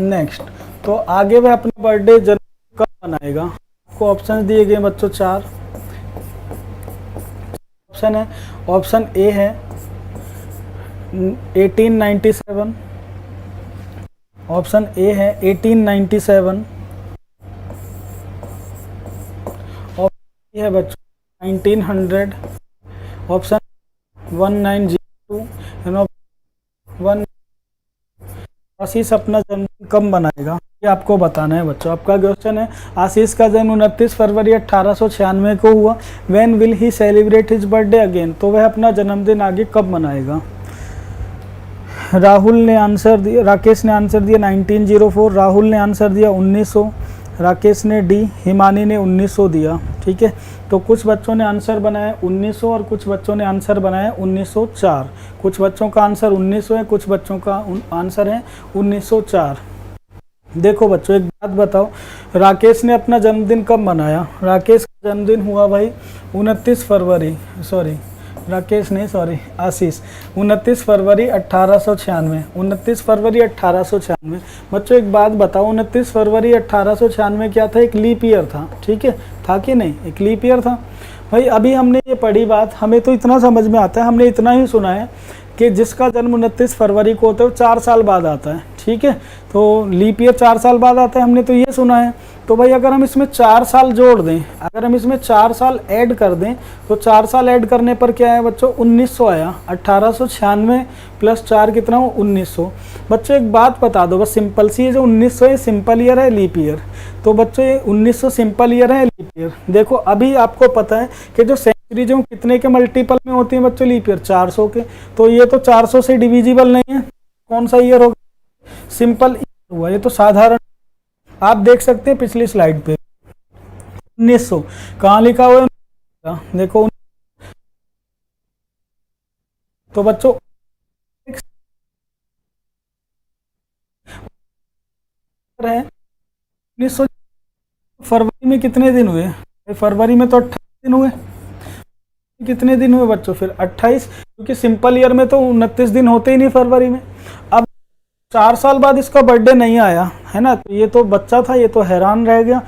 next? तो आगे वह अपना बर्थडे जन्म कब मनाएगा? आपको ऑप्शन दिए गए बच्चों 4 ऑप्शन है। ऑप्शन ए है 1897, ऑप्शन ए है 1897, ऑप्शन बी है बच्चों 1900, ऑप्शन 1902 एंड ऑप्शन 1। आशीष अपना जन्मदिन कब मनाएगा ये आपको बताना है बच्चों। आपका क्वेश्चन है, आशीष का जन्म 29 फरवरी 1896 को हुआ। When will he celebrate his birthday again? तो वह अपना जन्मदिन आगे कब मनाएगा? राहुल ने आंसर दिया, राकेश ने आंसर दिया 1904, राहुल ने आंसर दिया 1900, राकेश ने डी, हिमानी ने 1900 दिया, ठीक है। तो कुछ बच्चों ने आंसर बनाया 1900 और कुछ बच्चों ने आंसर बनाया 1904। कुछ बच्चों का आंसर 1900 है, कुछ बच्चों का आंसर है 1904। देखो बच्चों एक बात बताओ, राकेश ने अपना जन्मदिन कब मनाया? राकेश का जन्मदिन हुआ भाई 29 फरवरी, आशीष 29 फरवरी 1896, 29 फरवरी 1896। बच्चों एक बात बताओ, 29 फरवरी 1896 क्या था? एक लीप ईयर था, ठीक है, था कि नहीं? एक लीप ईयर था भाई। अभी हमने ये पढ़ी बात, हमें तो इतना समझ में आता है, हमने इतना ही सुना है कि जिसका जन्म 29 फरवरी को होता है वो 4 साल बाद आता है, ठीक है। तो लीप ईयर 4 साल बाद आता है, हमने तो ये सुना है। तो भाई अगर हम इसमें 4 साल जोड़ दें, अगर हम इसमें 4 साल ऐड कर दें, तो 4 साल ऐड करने पर क्या है बच्चों? 1900 आया। 1896 प्लस 4 कितना हो? 1900। बच्चों एक बात बता दो बस सिंपल सी, है जो 1900 ये सिंपल ईयर है लीप ईयर? तो बच्चों ये 1900 सिंपल ईयर है लीप ईयर। देखो अभी आपको पता है कि जो सेंचुरी जो कितने के मल्टीपल में होती है बच्चों? लीप ईयर 400 के। तो ये तो 400 से डिविजिबल नहीं है, कौन सा ईयर होगा? सिंपल ईयर हुआ, ये तो साधारण। आप देख सकते हैं पिछली स्लाइड पे 1900 कहाँ लिखा हुआ है? देखो तो बच्चों 1900 फरवरी में कितने दिन हुए? फरवरी में तो 28 दिन हुए। कितने दिन हुए बच्चों फिर? 28, क्योंकि सिंपल ईयर में तो 29 दिन होते ही नहीं फरवरी में। अब 4 साल बाद इसका बर्थडे नहीं आया है ना, तो ये तो बच्चा था, ये तो हैरान रह गया।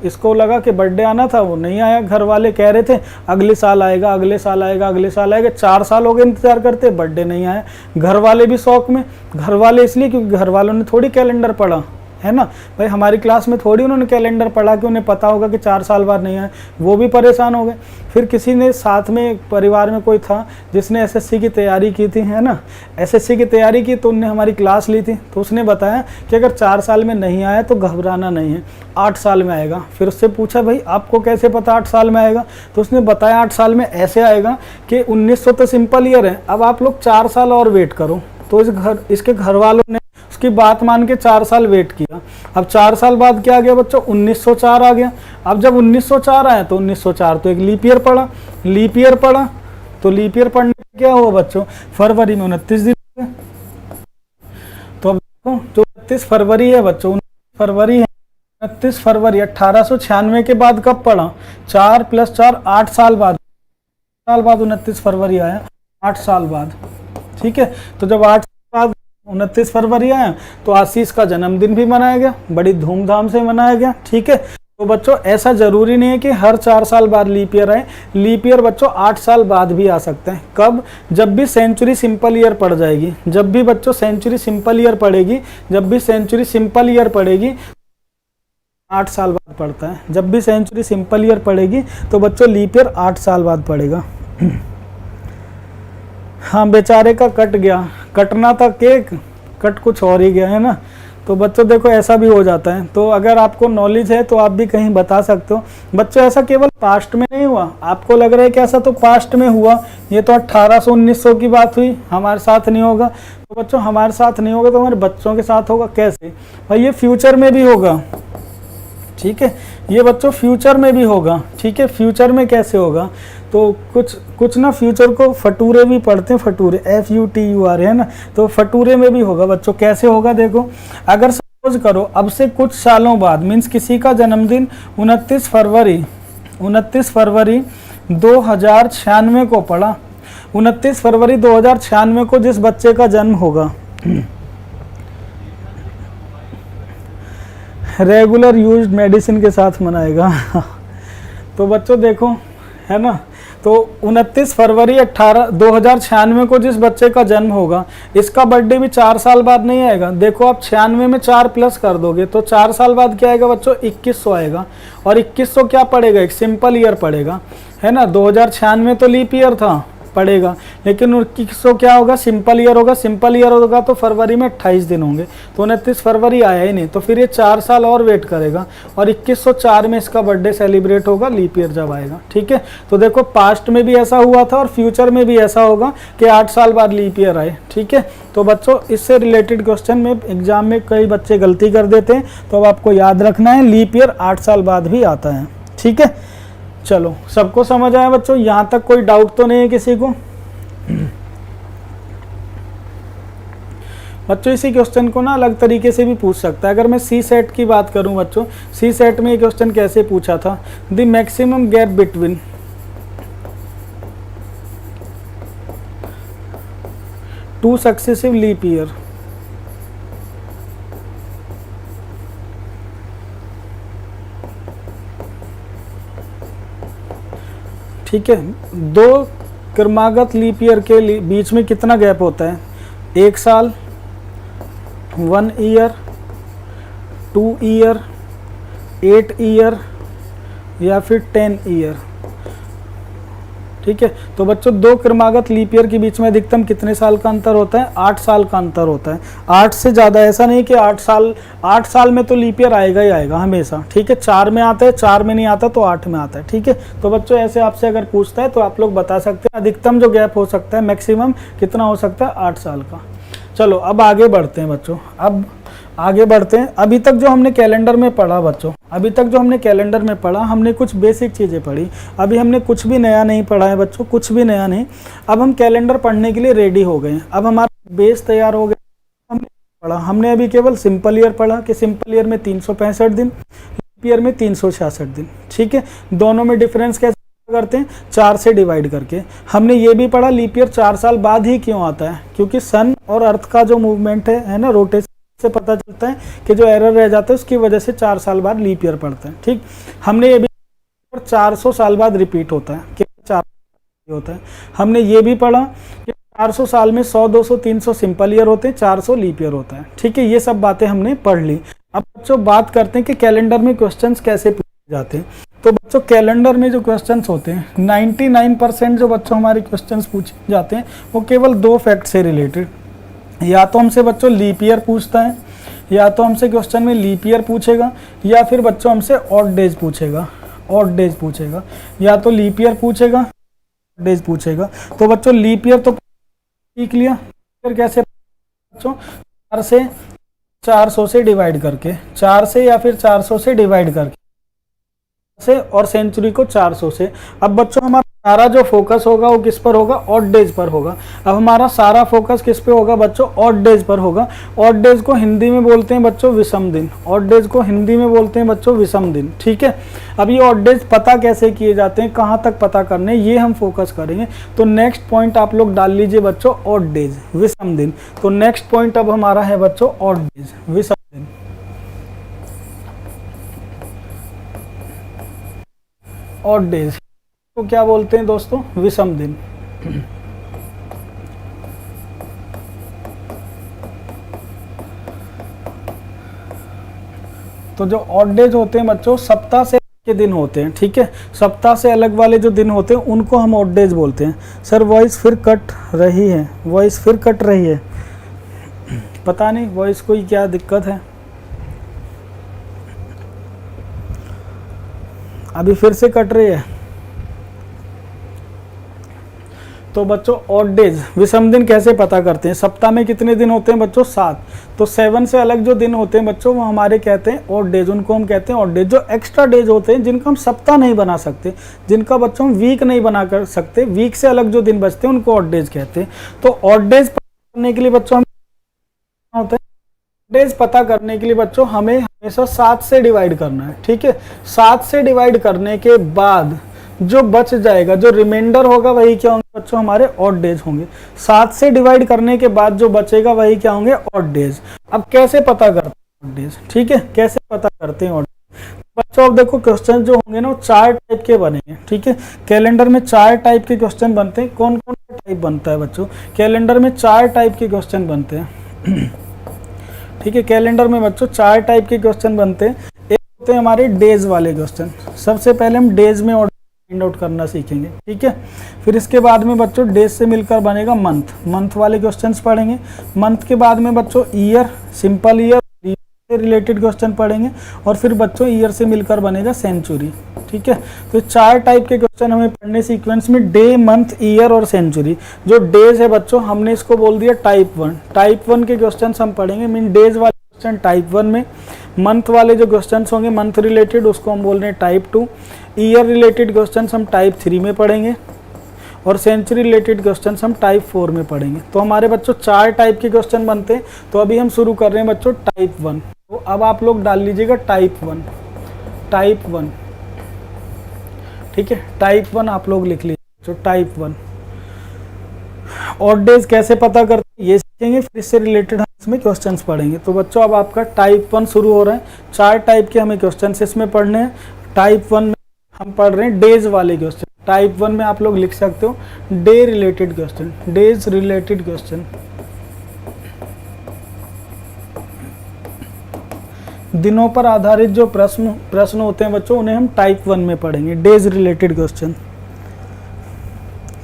इसको लगा कि बर्थडे आना था, वो नहीं आया। घर वाले कह रहे थे अगले साल आएगा, अगले साल आएगा, अगले साल आएगा। 4 साल हो गए इंतजार करते, बर्थडे नहीं आया। घर वाले भी शौक में। घर वाले इसलिए क्योंकि घर वालों ने थोड़ी कैलेंडर पढ़ा है ना भाई, हमारी क्लास में थोड़ी उन्होंने कैलेंडर पढ़ा कि उन्हें पता होगा कि 4 साल बाद नहीं आए। वो भी परेशान हो गए। फिर किसी ने साथ में परिवार में कोई था जिसने एसएससी की तैयारी की थी, है ना, एसएससी की तैयारी की, तो उनने हमारी क्लास ली थी। तो उसने बताया कि अगर 4 साल में नहीं आया तो घबराना नहीं है, 8 साल में आएगा। फिर उससे पूछा भाई आपको कैसे पता 8 साल में आएगा? तो उसने बताया 8 साल में ऐसे आएगा कि 1900 तो सिंपल ईयर है, अब आप लोग 4 साल और वेट करो। तो इसके घर वालों ने उसकी बात मान के 4 साल वेट किया। अब 4 साल बाद क्या आ गया बच्चों? 1904 आ गया। अब जब 1904 आया तो 1904 तो एक लीप ईयर पड़ा, लीप ईयर पड़ा तो लीप ईयर पढ़ने में क्या हुआ बच्चों, फरवरी में 29 दिन हुए। तो अब देखो जो 29 फरवरी है बच्चों, 29 फरवरी है, 29 फरवरी 1896 के बाद कब पड़ा, 4 + 4 8 साल बाद, 29 फरवरी आया, 8 साल बाद। ठीक है, तो जब 8 साल बाद 29 फरवरी आया तो आशीष का जन्मदिन भी मनाया गया, बड़ी धूमधाम से मनाया गया। ठीक है, तो बच्चों ऐसा जरूरी नहीं है कि हर 4 साल बाद लीप ईयर आए, लीप ईयर बच्चों 8 साल बाद भी आ सकते हैं। कब, जब भी सेंचुरी सिंपल ईयर पड़ जाएगी, जब भी बच्चों सेंचुरी सिंपल ईयर पड़ेगी, जब भी सेंचुरी सिंपल ईयर पड़ेगी 8 साल बाद पड़ता है। जब भी सेंचुरी सिंपल ईयर पड़ेगी तो बच्चों लीप ईयर 8 साल बाद पड़ेगा। हाँ बेचारे का कट गया, कटना था केक, कट कुछ और ही गया है ना। तो बच्चों देखो ऐसा भी हो जाता है, तो अगर आपको नॉलेज है तो आप भी कहीं बता सकते हो। बच्चों ऐसा केवल पास्ट में नहीं हुआ, आपको लग रहा है कि ऐसा तो पास्ट में हुआ, ये तो 1800-1900 की बात हुई, हमारे साथ नहीं होगा। तो बच्चों हमारे साथ नहीं होगा तो हमारे बच्चों के साथ होगा, कैसे भाई, ये फ्यूचर में भी होगा। ठीक है, ये बच्चों फ्यूचर में भी होगा। ठीक है, फ्यूचर में कैसे होगा, तो कुछ ना फ्यूचर को फटूरे भी पढ़ते हैं, फटूरे FUTURE है ना, तो फटूरे में भी होगा बच्चों। कैसे होगा देखो, अगर सपोज करो अब से कुछ सालों बाद, मीन्स किसी का जन्मदिन 29 फरवरी 2096 को पड़ा, 29 फरवरी 2096 को जिस बच्चे का जन्म होगा, रेगुलर यूज्ड मेडिसिन के साथ मनाएगा। तो बच्चों देखो है ना, तो 29 फरवरी 2096 को जिस बच्चे का जन्म होगा, इसका बर्थडे भी 4 साल बाद नहीं आएगा। देखो आप 96 में 4 प्लस कर दोगे तो 4 साल बाद क्या आएगा बच्चों, 2100 आएगा। और 2100 क्या पड़ेगा, एक सिंपल ईयर पड़ेगा, है ना। 2096 तो लीप ईयर था पड़ेगा, लेकिन 2100 क्या होगा, सिंपल ईयर होगा। सिंपल ईयर होगा तो फरवरी में 28 दिन होंगे, तो 29 फरवरी आया ही नहीं, तो फिर ये 4 साल और वेट करेगा और 2104 में इसका बर्थडे सेलिब्रेट होगा, लीप ईयर जब आएगा। ठीक है, तो देखो पास्ट में भी ऐसा हुआ था और फ्यूचर में भी ऐसा होगा कि 8 साल बाद लीप ईयर आए। ठीक है, तो बच्चों इससे रिलेटेड क्वेश्चन में एग्जाम में कई बच्चे गलती कर देते हैं, तो अब आपको याद रखना है लीप ईयर 8 साल बाद भी आता है। ठीक है, चलो सबको समझ आया बच्चों, यहाँ तक कोई डाउट तो नहीं है किसी को। बच्चों इसी क्वेश्चन को ना अलग तरीके से भी पूछ सकता है। अगर मैं सी सेट की बात करूं बच्चों, सी सेट में ये क्वेश्चन कैसे पूछा था, the maximum gap between two successive leap year. ठीक है, 2 क्रमागत लीप ईयर के बीच में कितना गैप होता है, 1 साल, 1 ईयर, 2 ईयर, 8 ईयर या फिर 10 ईयर। ठीक है, तो बच्चों 2 क्रमागत लीप ईयर के बीच में अधिकतम कितने साल का अंतर होता है, 8 साल का अंतर होता है। 8 से ज़्यादा, ऐसा नहीं कि 8 साल में तो लीप ईयर आएगा ही आएगा हमेशा। ठीक है, 4 में आता है, 4 में नहीं आता तो 8 में आता है। ठीक है, तो बच्चों ऐसे आपसे अगर पूछता है तो आप लोग बता सकते हैं अधिकतम जो गैप हो सकता है, मैक्सिमम कितना हो सकता है, 8 साल का। चलो अब आगे बढ़ते हैं बच्चों, अब आगे बढ़ते हैं। अभी तक जो हमने कैलेंडर में पढ़ा बच्चों, अभी तक जो हमने कैलेंडर में पढ़ा, हमने कुछ बेसिक चीज़ें पढ़ी, अभी हमने कुछ भी नया नहीं पढ़ा है बच्चों, कुछ भी नया नहीं। अब हम कैलेंडर पढ़ने के लिए रेडी हो गए, अब हमारा बेस तैयार हो गया। हमने पढ़ा, हमने अभी केवल सिंपल ईयर पढ़ा कि सिंपल ईयर में 365 दिन, लीप ईयर में 366 दिन। ठीक है, दोनों में डिफरेंस कैसे करते हैं, 4 से डिवाइड करके। हमने ये भी पढ़ा लीप ईयर 4 साल बाद ही क्यों आता है, क्योंकि सन और अर्थ का जो मूवमेंट है ना, रोटेशन से पता चलता है कि जो एरर रह जाता है उसकी वजह से 4 साल बाद लीप ईयर पड़ता है। ठीक, हमने ये भी 400 साल बाद रिपीट होता है, कि 4 होता है। हमने ये भी पढ़ा कि 400 साल में 100, 200, 300 सिंपल ईयर होते हैं, 400 लीप ईयर होता है। ठीक है, ये सब बातें हमने पढ़ ली। अब बच्चों बात करते हैं कि कैलेंडर में क्वेश्चंस कैसे पूछे जाते हैं। तो बच्चों कैलेंडर में जो क्वेश्चंस होते हैं, 99% जो बच्चों हमारे क्वेश्चंस पूछे जाते हैं वो केवल 2 फैक्ट से रिलेटेड, या तो हमसे बच्चों लीप ईयर पूछता है, या तो हमसे क्वेश्चन में लीप ईयर पूछेगा, या फिर बच्चों हमसे ऑड डेज पूछेगा, ऑड डेज पूछेगा, या तो लीप ईयर पूछेगा, डेज पूछेगा। तो बच्चों लीप ईयर तो सीख लिया, फिर कैसे बच्चों 4 से 400 से डिवाइड करके, 4 से या फिर 400 से डिवाइड करके से, और सेंचुरी को 400 से। अब बच्चों हमारा सारा जो फोकस होगा वो किस पर होगा, ऑड डेज पर होगा। अब हमारा सारा फोकस किस पे होगा बच्चों, ऑड डेज पर होगा। ऑड डेज को हिंदी में बोलते हैं बच्चों विषम दिन, ऑड डेज को हिंदी में बोलते हैं बच्चों विषम दिन, ठीक है। अब ये ऑड डेज पता कैसे किए जाते हैं, कहाँ तक पता करने, ये हम फोकस करेंगे। तो नेक्स्ट पॉइंट आप लोग डाल लीजिए बच्चों, ऑड डेज विषम दिन। तो नेक्स्ट पॉइंट अब हमारा है बच्चों ऑड डेज विषम दिन, ऑड डेज को क्या बोलते हैं दोस्तों, विषम दिन। तो जो ऑड डेज होते हैं बच्चों सप्ताह से के दिन होते हैं, ठीक है। सप्ताह से अलग वाले जो दिन होते हैं उनको हम ऑड डेज बोलते हैं। सर वॉइस फिर कट रही है, वॉइस फिर कट रही है, पता नहीं वॉइस कोई क्या दिक्कत है, अभी फिर से कट रही है। तो बच्चों ऑड डेज विषम दिन कैसे पता करते हैं, सप्ताह में कितने दिन होते हैं बच्चों 7, तो 7 से अलग जो दिन होते हैं बच्चों वो हमारे कहते हैं ऑड डेज, उनको हम कहते हैं ऑड डेज। जो एक्स्ट्रा डेज होते हैं जिनका हम सप्ताह नहीं बना सकते, जिनका बच्चों हम वीक नहीं बना कर सकते, वीक से अलग जो दिन बचते हैं उनको ऑड डेज कहते हैं। तो ऑड डेज करने के लिए बच्चों हम होते हैं, डेज पता करने के लिए बच्चों हमें हमेशा 7 से डिवाइड करना है, ठीक है। 7 से डिवाइड करने के बाद जो बच जाएगा, जो रिमाइंडर होगा वही क्या होंगे बच्चों, हमारे ऑड डेज होंगे। 7 से डिवाइड करने के बाद जो बचेगा वही क्या होंगे, ऑड डेज। अब कैसे पता करते हैं ऑड डेज, ठीक है, कैसे पता करते हैं ऑड डेज बच्चों। अब देखो क्वेश्चन जो होंगे ना वो 4 टाइप के बनेंगे, ठीक है। कैलेंडर में 4 टाइप के क्वेश्चन बनते हैं। कौन कौन सा टाइप बनता है बच्चों, कैलेंडर में 4 टाइप के क्वेश्चन बनते हैं, ठीक है। कैलेंडर में बच्चों 4 टाइप के क्वेश्चन बनते हैं। एक होते हैं हमारे डेज वाले क्वेश्चन, सबसे पहले हम डेज में ऑर्डर फाइंड आउट करना सीखेंगे, ठीक है। फिर इसके बाद में बच्चों डेज से मिलकर बनेगा मंथ, मंथ वाले क्वेश्चंस पढ़ेंगे। मंथ के बाद में बच्चों ईयर, सिंपल ईयर से रिलेटेड क्वेश्चन पढ़ेंगे। और फिर बच्चों ईयर से मिलकर बनेगा सेंचुरी, ठीक है। तो 4 टाइप के क्वेश्चन हमें पढ़ने सीक्वेंस में, डे, मंथ, ईयर और सेंचुरी। जो डेज है बच्चों हमने इसको बोल दिया टाइप 1, टाइप 1 के क्वेश्चन हम पढ़ेंगे, मीन डेज वाले क्वेश्चन टाइप 1 में। मंथ वाले जो क्वेश्चन होंगे मंथ रिलेटेड उसको हम बोल रहे हैं टाइप 2। ईयर रिलेटेड क्वेश्चन हम टाइप 3 में पढ़ेंगे और सेंचुरी रिलेटेड क्वेश्चन हम टाइप 4 में पढ़ेंगे। तो हमारे बच्चों 4 टाइप के क्वेश्चन बनते हैं। तो अभी हम शुरू कर रहे हैं बच्चों टाइप 1। तो अब आप लोग डाल लीजिएगा टाइप 1, टाइप 1, ठीक है। टाइप 1 आप लोग लिख लीजिए, तो टाइप 1 ऑड डेज कैसे पता करते हैं ये सीखेंगे, फिर इससे रिलेटेड हम इसमें क्वेश्चंस पढ़ेंगे। तो बच्चों अब आपका टाइप 1 शुरू हो रहा है। 4 टाइप के हमें क्वेश्चंस इसमें पढ़ने हैं। टाइप 1 में हम पढ़ रहे हैं डेज वाले क्वेश्चन। टाइप 1 में आप लोग लिख सकते हो day related question, days related question. दिनों पर आधारित जो प्रश्न होते हैं बच्चों उन्हें हम टाइप 1 में पढ़ेंगे, डेज रिलेटेड क्वेश्चन,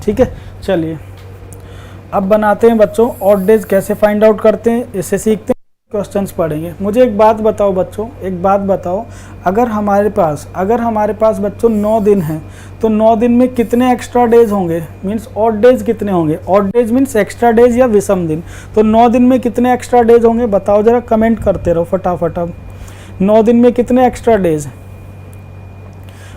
ठीक है। चलिए अब बनाते हैं बच्चों ऑड डेज कैसे फाइंड आउट करते हैं, इसे सीखते हैं, क्वेश्चंस पढ़ेंगे। मुझे एक बात बताओ बच्चों, एक बात बताओ, अगर हमारे पास बच्चों 9 दिन हैं तो 9 दिन में कितने एक्स्ट्रा डेज होंगे, मीन्स ऑड डेज कितने होंगे। Odd days means extra days या विषम दिन। तो 9 दिन में कितने एक्स्ट्रा डेज होंगे बताओ जरा, कमेंट करते रहो फटाफट। अब 9 दिन में कितने एक्स्ट्रा डेज,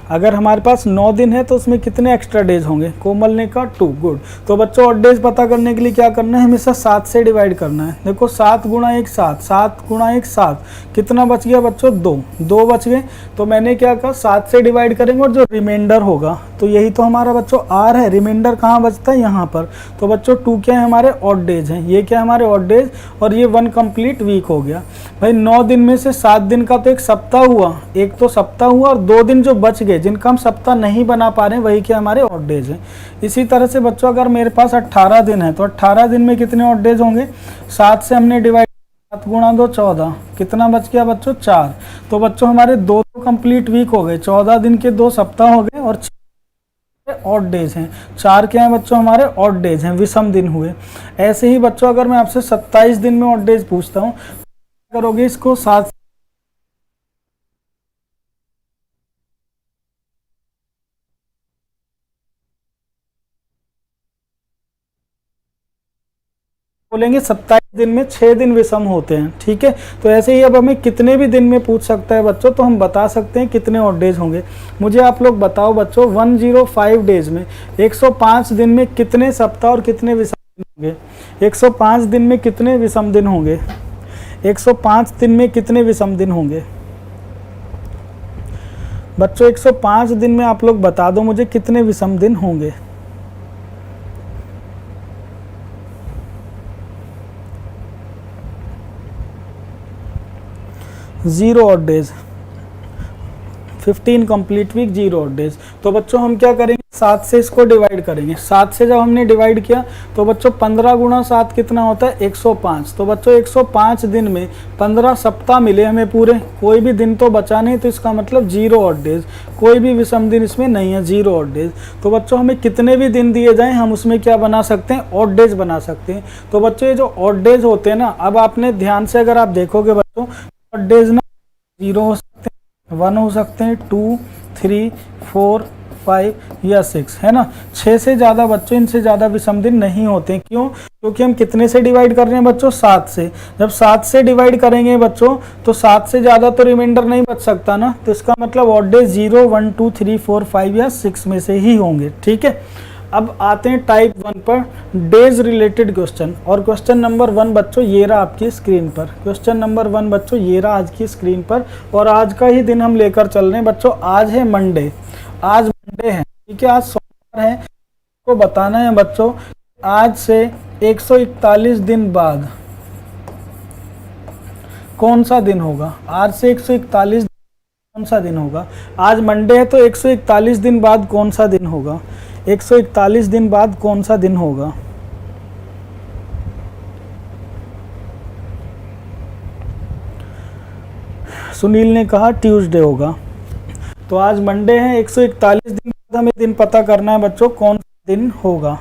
अगर हमारे पास 9 दिन है तो उसमें कितने एक्स्ट्रा डेज होंगे, कोमल ने कहा 2, गुड। तो बच्चों ऑड डेज पता करने के लिए क्या करना है, हमेशा 7 से डिवाइड करना है। देखो 7 गुणा 1 7, 7 गुणा 1 7, कितना बच गया बच्चों 2 बच गए। तो मैंने क्या कहा 7 से डिवाइड करेंगे और जो रिमाइंडर होगा, तो यही तो हमारा बच्चों आर है, रिमाइंडर कहाँ बचता है यहाँ पर। तो बच्चों 2 क्या है हमारे ऑड डेज हैं, ये क्या हमारे ऑड डेज, और ये 1 कंप्लीट वीक हो गया। भाई 9 दिन में से 7 दिन का तो एक सप्ताह हुआ, एक तो सप्ताह हुआ, और 2 दिन जो बच गए जिनका हम सप्ताह नहीं बना पा रहे हैं वही क्या हमारे ऑड डेज हैं। इसी तरह से बच्चों अगर मेरे पास 18 दिन है तो 18 दिन में कितने ऑड डेज होंगे, 7 से हमने डिवाइड, 7 गुणा 2 14, कितना बच गया बच्चों 4। तो बच्चों हमारे 2 तो कंप्लीट वीक हो गए, 14 दिन के 2 सप्ताह हो गए, और ऑड डेज हैं 4 क्या है बच्चों हमारे ऑड डेज हैं, विषम दिन हुए। ऐसे ही बच्चों अगर मैं आपसे 27 दिन में ऑड डेज पूछता हूँ, करोगे इसको 7 को बोलेंगे 27 दिन में 6 दिन विषम होते हैं, ठीक है। तो ऐसे ही अब हमें कितने भी दिन में पूछ सकता है बच्चों, तो हम बता सकते हैं कितने ऑड डेज होंगे। मुझे आप लोग बताओ बच्चों, 105 डेज में 105 दिन में कितने सप्ताह और कितने विषम दिन होंगे? 105 दिन में कितने विषम दिन होंगे? 105 दिन में कितने विषम दिन होंगे बच्चों? 105 दिन में आप लोग बता दो मुझे कितने विषम दिन होंगे। Zero odd days, 15 complete week, zero odd days. तो बच्चों हम क्या करेंगे, 7 से इसको डिवाइड करेंगे। 7 से जब हमने डिवाइड किया तो बच्चों 15 गुणा 7 कितना होता है? 105। तो बच्चों 105 दिन में 15 सप्ताह मिले हमें पूरे, कोई भी दिन तो बचा नहीं, तो इसका मतलब जीरो ऑड डेज, कोई भी विषम दिन इसमें नहीं है, जीरो ऑड डेज। तो बच्चों हमें कितने भी दिन दिए जाएं हम उसमें क्या बना सकते हैं? ऑड डेज बना सकते हैं। तो बच्चों ये जो ऑड डेज होते हैं ना, अब आपने ध्यान से अगर आप देखोगे बच्चों, ऑड डेज ना 0 हो सकते हैं, 1 हो सकते हैं, 2, 3, 4, 5 या 6, है ना। 6 से ज़्यादा बच्चों, इनसे ज़्यादा विषम दिन नहीं होते। क्यों? क्योंकि हम कितने से डिवाइड कर रहे हैं बच्चों? 7 से। जब 7 से डिवाइड करेंगे बच्चों तो 7 से ज़्यादा तो रिमाइंडर नहीं बच सकता ना, तो इसका मतलब ऑड डेज 0, 1, 2, 3, 4, 5 या 6 में से ही होंगे, ठीक है। अब आते हैं टाइप 1 पर, डेज रिलेटेड क्वेश्चन। और क्वेश्चन नंबर 1 बच्चों ये रहा आपकी स्क्रीन पर। क्वेश्चन नंबर 1 बच्चों ये रहा आज की स्क्रीन पर, और आज का ही दिन हम लेकर चल रहे हैं बच्चों। आज है मंडे, आज मंडे है, ठीक है, आज सोमवार है। को बताना है बच्चों आज से 141 दिन बाद कौन सा दिन होगा? आज से 141 कौन सा दिन होगा? आज मंडे है तो 141 दिन बाद कौन सा दिन होगा? 141 दिन बाद कौन सा दिन होगा? सुनील ने कहा ट्यूसडे होगा। तो आज मंडे है, 141 दिन बाद हमें दिन पता करना है बच्चों कौन सा दिन होगा।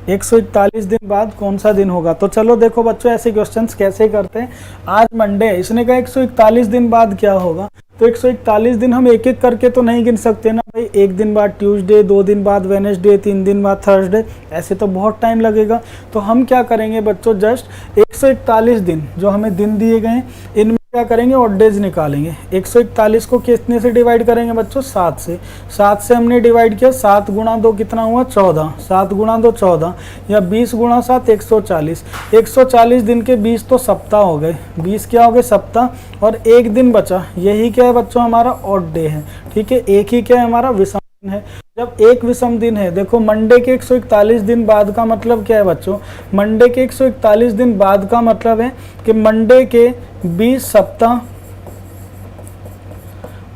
141 दिन बाद कौन सा दिन होगा? तो चलो देखो बच्चों ऐसे क्वेश्चंस कैसे करते हैं। आज मंडे है, इसने कहा 141 दिन बाद क्या होगा, तो 141 दिन हम एक एक करके तो नहीं गिन सकते ना भाई। एक दिन बाद ट्यूसडे, 2 दिन बाद वेडनेसडे, 3 दिन बाद थर्सडे, ऐसे तो बहुत टाइम लगेगा। तो हम क्या करेंगे बच्चों, जस्ट 141 दिन जो हमें दिन दिए गए हैं इनमें क्या करेंगे, ऑड डेज निकालेंगे। 141 को कितने से डिवाइड करेंगे बच्चों? 7 से। 7 से हमने डिवाइड किया, 7 गुणा 2 कितना हुआ? 14। 7 गुणा 2 14, या 20 गुणा 7 140। 140 दिन के 20 तो सप्ताह हो गए, 20 क्या हो गए? सप्ताह। और एक दिन बचा, यही क्या है बच्चों? हमारा ऑड डे है, ठीक है। एक ही क्या है? हमारा विषम दिन है। जब एक विषम दिन है, देखो मंडे के 141 दिन बाद का मतलब क्या है बच्चों? मंडे के 141 दिन बाद का मतलब है कि मंडे के 20 सप्ताह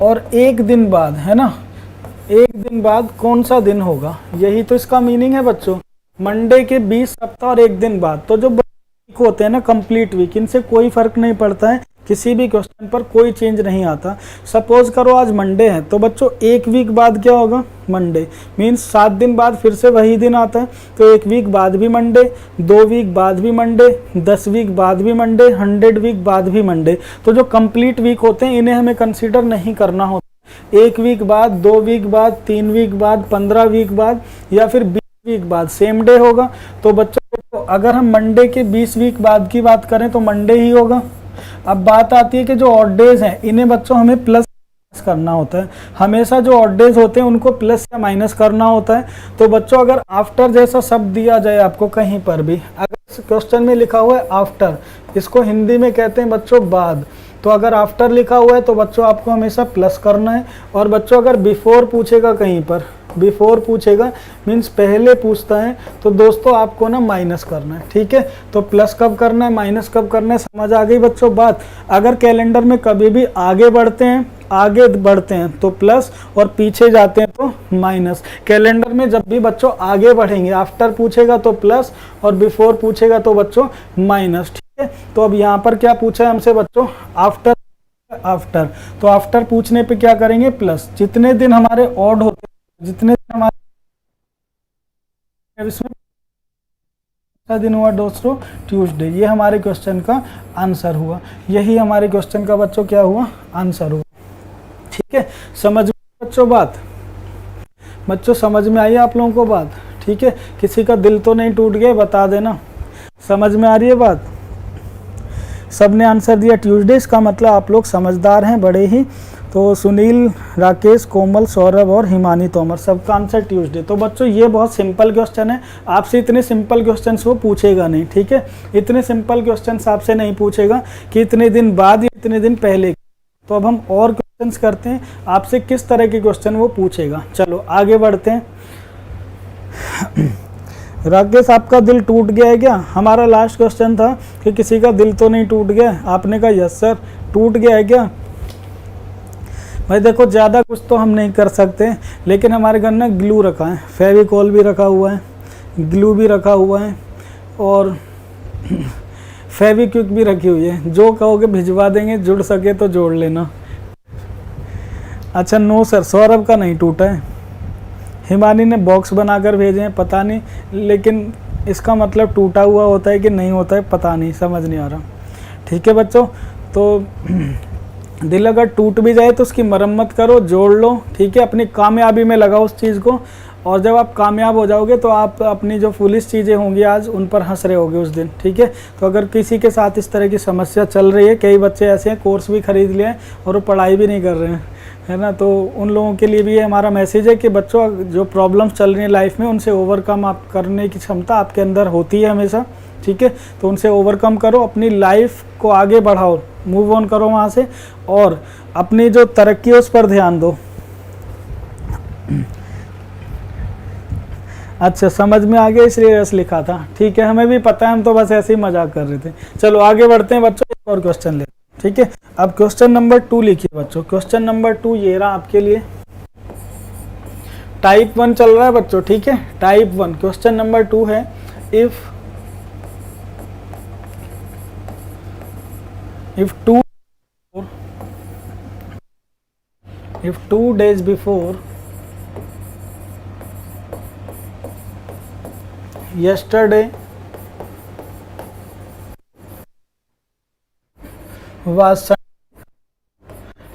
और एक दिन बाद, है ना, एक दिन बाद कौन सा दिन होगा? यही तो इसका मीनिंग है बच्चों, मंडे के 20 सप्ताह और एक दिन बाद। तो जो वीक होते हैं ना, कंप्लीट वीक, इनसे कोई फर्क नहीं पड़ता है, किसी भी क्वेश्चन पर कोई चेंज नहीं आता। सपोज करो आज मंडे है तो बच्चों एक वीक बाद क्या होगा? मंडे, मीन्स 7 दिन बाद फिर से वही दिन आता है, तो एक वीक बाद भी मंडे, 2 वीक बाद भी मंडे, 10 वीक बाद भी मंडे, 100 वीक बाद भी मंडे। तो जो कंप्लीट वीक होते हैं इन्हें हमें कंसीडर नहीं करना होता। 1 वीक बाद, 2 वीक बाद, 3 वीक बाद, 15 वीक बाद या फिर 20 वीक बाद सेम डे होगा। तो बच्चों अगर हम मंडे के 20 वीक बाद की बात करें तो मंडे ही होगा। अब बात आती है कि जो ऑड डेज हैं इन्हें बच्चों हमें प्लस करना होता है। हमेशा जो ऑड डेज होते हैं उनको प्लस या माइनस करना होता है। तो बच्चों अगर आफ्टर जैसा शब्द दिया जाए आपको कहीं पर भी, अगर क्वेश्चन में लिखा हुआ है आफ्टर, इसको हिंदी में कहते हैं बच्चों बाद, तो अगर आफ्टर लिखा हुआ है तो बच्चों आपको हमेशा प्लस करना है। और बच्चों अगर बिफोर पूछेगा कहीं पर, बिफोर पूछेगा मीन्स पहले पूछता है, तो दोस्तों आपको ना माइनस करना है, ठीक है। तो प्लस कब करना है, माइनस कब करना है, समझ आ गई बच्चों बात। अगर कैलेंडर में कभी भी आगे बढ़ते हैं तो प्लस, और पीछे जाते हैं तो माइनस। कैलेंडर में जब भी बच्चों आगे बढ़ेंगे, आफ्टर पूछेगा तो प्लस और बिफोर पूछेगा तो बच्चों माइनस, ठीक है। तो अब यहाँ पर क्या पूछा है हमसे बच्चों? आफ्टर। तो आफ्टर पूछने पे क्या करेंगे? प्लस। जितने दिन हमारे ऑड होते हैं, जितने दिन हमारे दिन हुआ दोस्तों? ट्यूसडे। ये हमारे क्वेश्चन का आंसर हुआ, यही हमारे क्वेश्चन का बच्चों क्या हुआ? आंसर हुआ, ठीक है। समझ में बच्चों बात? बच्चों समझ में आई आप लोगों को बात? ठीक है, किसी का दिल तो नहीं टूट गया? बता देना। समझ में आ रही है बात? सबने आंसर दिया ट्यूसडे, इसका मतलब आप लोग समझदार हैं बड़े ही। तो सुनील, राकेश, कोमल, सौरभ और हिमानी तोमर, सबका आंसर ट्यूसडे। तो बच्चों ये बहुत सिंपल क्वेश्चन है, आपसे इतने सिंपल क्वेश्चंस वो पूछेगा नहीं, ठीक है। इतने सिंपल क्वेश्चंस आपसे नहीं पूछेगा कि इतने दिन बाद या इतने दिन पहले। तो अब हम और क्वेश्चंस करते हैं, आपसे किस तरह के क्वेश्चन वो पूछेगा। चलो आगे बढ़ते हैं। राकेश, आपका दिल टूट गया है क्या? हमारा लास्ट क्वेश्चन था कि किसी का दिल तो नहीं टूट गया। आपने कहा यस सर, टूट गया है क्या? भाई देखो, ज़्यादा कुछ तो हम नहीं कर सकते, लेकिन हमारे घर में ग्लू रखा है, फेविकॉल भी रखा हुआ है, ग्लू भी रखा हुआ है और फेविक्विक भी रखी हुई है। जो कहोगे भिजवा देंगे, जुड़ सके तो जोड़ लेना। अच्छा नो सर, सौरभ का नहीं टूटा है। हिमानी ने बॉक्स बनाकर भेजे हैं, पता नहीं, लेकिन इसका मतलब टूटा हुआ होता है कि नहीं होता है पता नहीं, समझ नहीं आ रहा। ठीक है बच्चों, तो दिल अगर टूट भी जाए तो उसकी मरम्मत करो, जोड़ लो, ठीक है। अपनी कामयाबी में लगाओ उस चीज़ को, और जब आप कामयाब हो जाओगे तो आप अपनी जो फुलिश चीज़ें होंगी आज उन पर हंस रहे होगे उस दिन, ठीक है। तो अगर किसी के साथ इस तरह की समस्या चल रही है, कई बच्चे ऐसे हैं कोर्स भी खरीद लिए हैं और वो पढ़ाई भी नहीं कर रहे हैं, है ना, तो उन लोगों के लिए भी ये हमारा मैसेज है कि बच्चों जो प्रॉब्लम्स चल रही हैं लाइफ में उनसे ओवरकम आप करने की क्षमता आपके अंदर होती है हमेशा, ठीक है। तो उनसे ओवरकम करो, अपनी लाइफ को आगे बढ़ाओ, मूव ऑन करो वहाँ से, और अपनी जो तरक्की है उस पर ध्यान दो। अच्छा समझ में आ गया, इसलिए यस लिखा था, ठीक है। हमें भी पता है, हम तो बस ऐसे ही मजाक कर रहे थे। चलो आगे बढ़ते हैं बच्चों, एक और क्वेश्चन ले, ठीक है। अब क्वेश्चन नंबर 2 लिखिए बच्चों। क्वेश्चन नंबर 2 ये रहा आपके लिए। टाइप 1 चल रहा है बच्चों, ठीक है। टाइप 1 क्वेश्चन नंबर 2 है, if 2 days before yesterday was Sunday,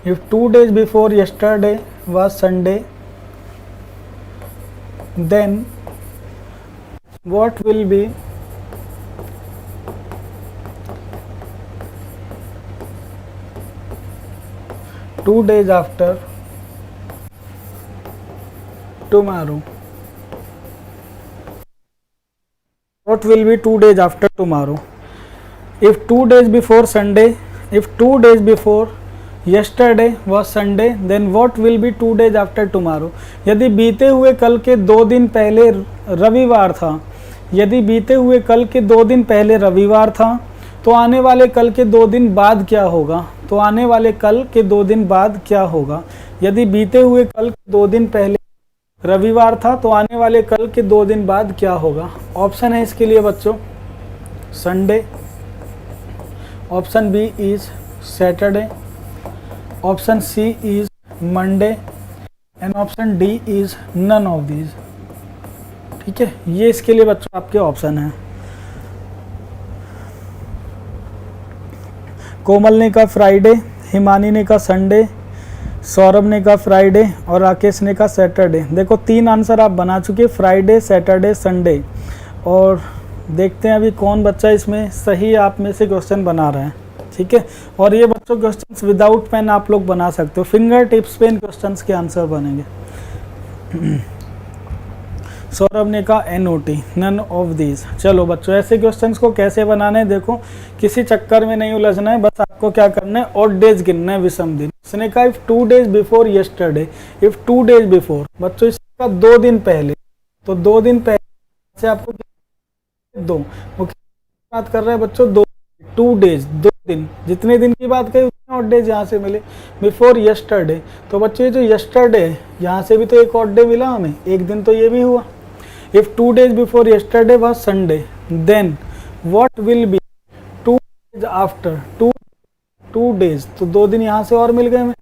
if 2 days before yesterday was Sunday, then what will be 2 days after tomorrow? What will be 2 days after tomorrow? If 2 days before Sunday, if 2 days before yesterday was Sunday, then what will be 2 days after tomorrow? यदि बीते हुए कल के 2 दिन पहले रविवार था, यदि बीते हुए कल के 2 दिन पहले रविवार था, तो आने वाले कल के 2 दिन बाद क्या होगा? तो आने वाले कल के 2 दिन बाद क्या होगा? यदि बीते हुए कल के 2 दिन पहले रविवार था, तो आने वाले कल के 2 दिन बाद क्या होगा? ऑप्शन है इसके लिए बच्चों, Sunday, option B is Saturday, option C is Monday and option D is none of these, ठीक है। ये इसके लिए बच्चों आपके ऑप्शन हैं। कोमल ने कहा फ्राइडे, हिमानी ने कहा संडे, सौरभ ने कहा फ्राइडे और राकेश ने कहा सैटरडे। देखो 3 आंसर आप बना चुके, फ्राइडे, सैटरडे, संडे, और देखते हैं अभी कौन बच्चा इसमें सही आप में से क्वेश्चन बना रहा है, ठीक है। और ये बच्चों क्वेश्चंस विदाउट पेन आप लोग बना सकते हो, फिंगर टिप्स पे इन क्वेश्चंस के आंसर बनेंगे। सौरभ ने कहा NOT, नन ऑफ दीज। चलो बच्चों, ऐसे क्वेश्चंस को कैसे बनाना है देखो, किसी चक्कर में नहीं उलझना है, बस आपको क्या करना है, ऑड डेज गिनना है, विषम दिन। उसने कहा if 2 days before yesterday, if 2 days before, बच्चों इसका 2 दिन पहले, तो 2 दिन पहले से आपको 2, वो बात कर रहा है बच्चों 2 days, 2 दिन, जितने दिन की बात कही उतने ऑड डेज यहाँ से मिले। बिफोर यस्टरडे, तो बच्चों ये जो यस्टरडे है यहाँ से भी तो एक ऑड डे मिला हमें, एक दिन तो ये भी हुआ। If 2 days before yesterday was Sunday, then what will be 2 days after 2 days, तो 2 दिन यहाँ से और मिल गए हमें,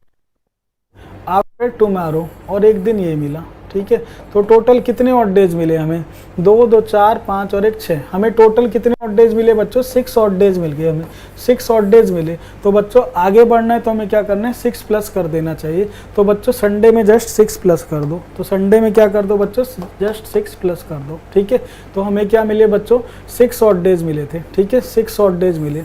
after tomorrow, और एक दिन ये मिला, ठीक है। तो टोटल कितने ऑड डेज मिले हमें, 2 2 4 5 और 1 6, हमें टोटल कितने ऑड डेज मिले बच्चों, 6 ऑड डेज मिल गए हमें, 6 ऑड डेज मिले। तो बच्चों आगे बढ़ना है तो हमें क्या करना है, 6 प्लस कर देना चाहिए। तो बच्चों संडे में जस्ट 6 प्लस कर दो, तो संडे में क्या कर दो बच्चों, जस्ट 6 प्लस कर दो, ठीक है। तो हमें क्या मिले बच्चों, 6 ऑड डेज मिले थे, ठीक है, 6 ऑड डेज मिले।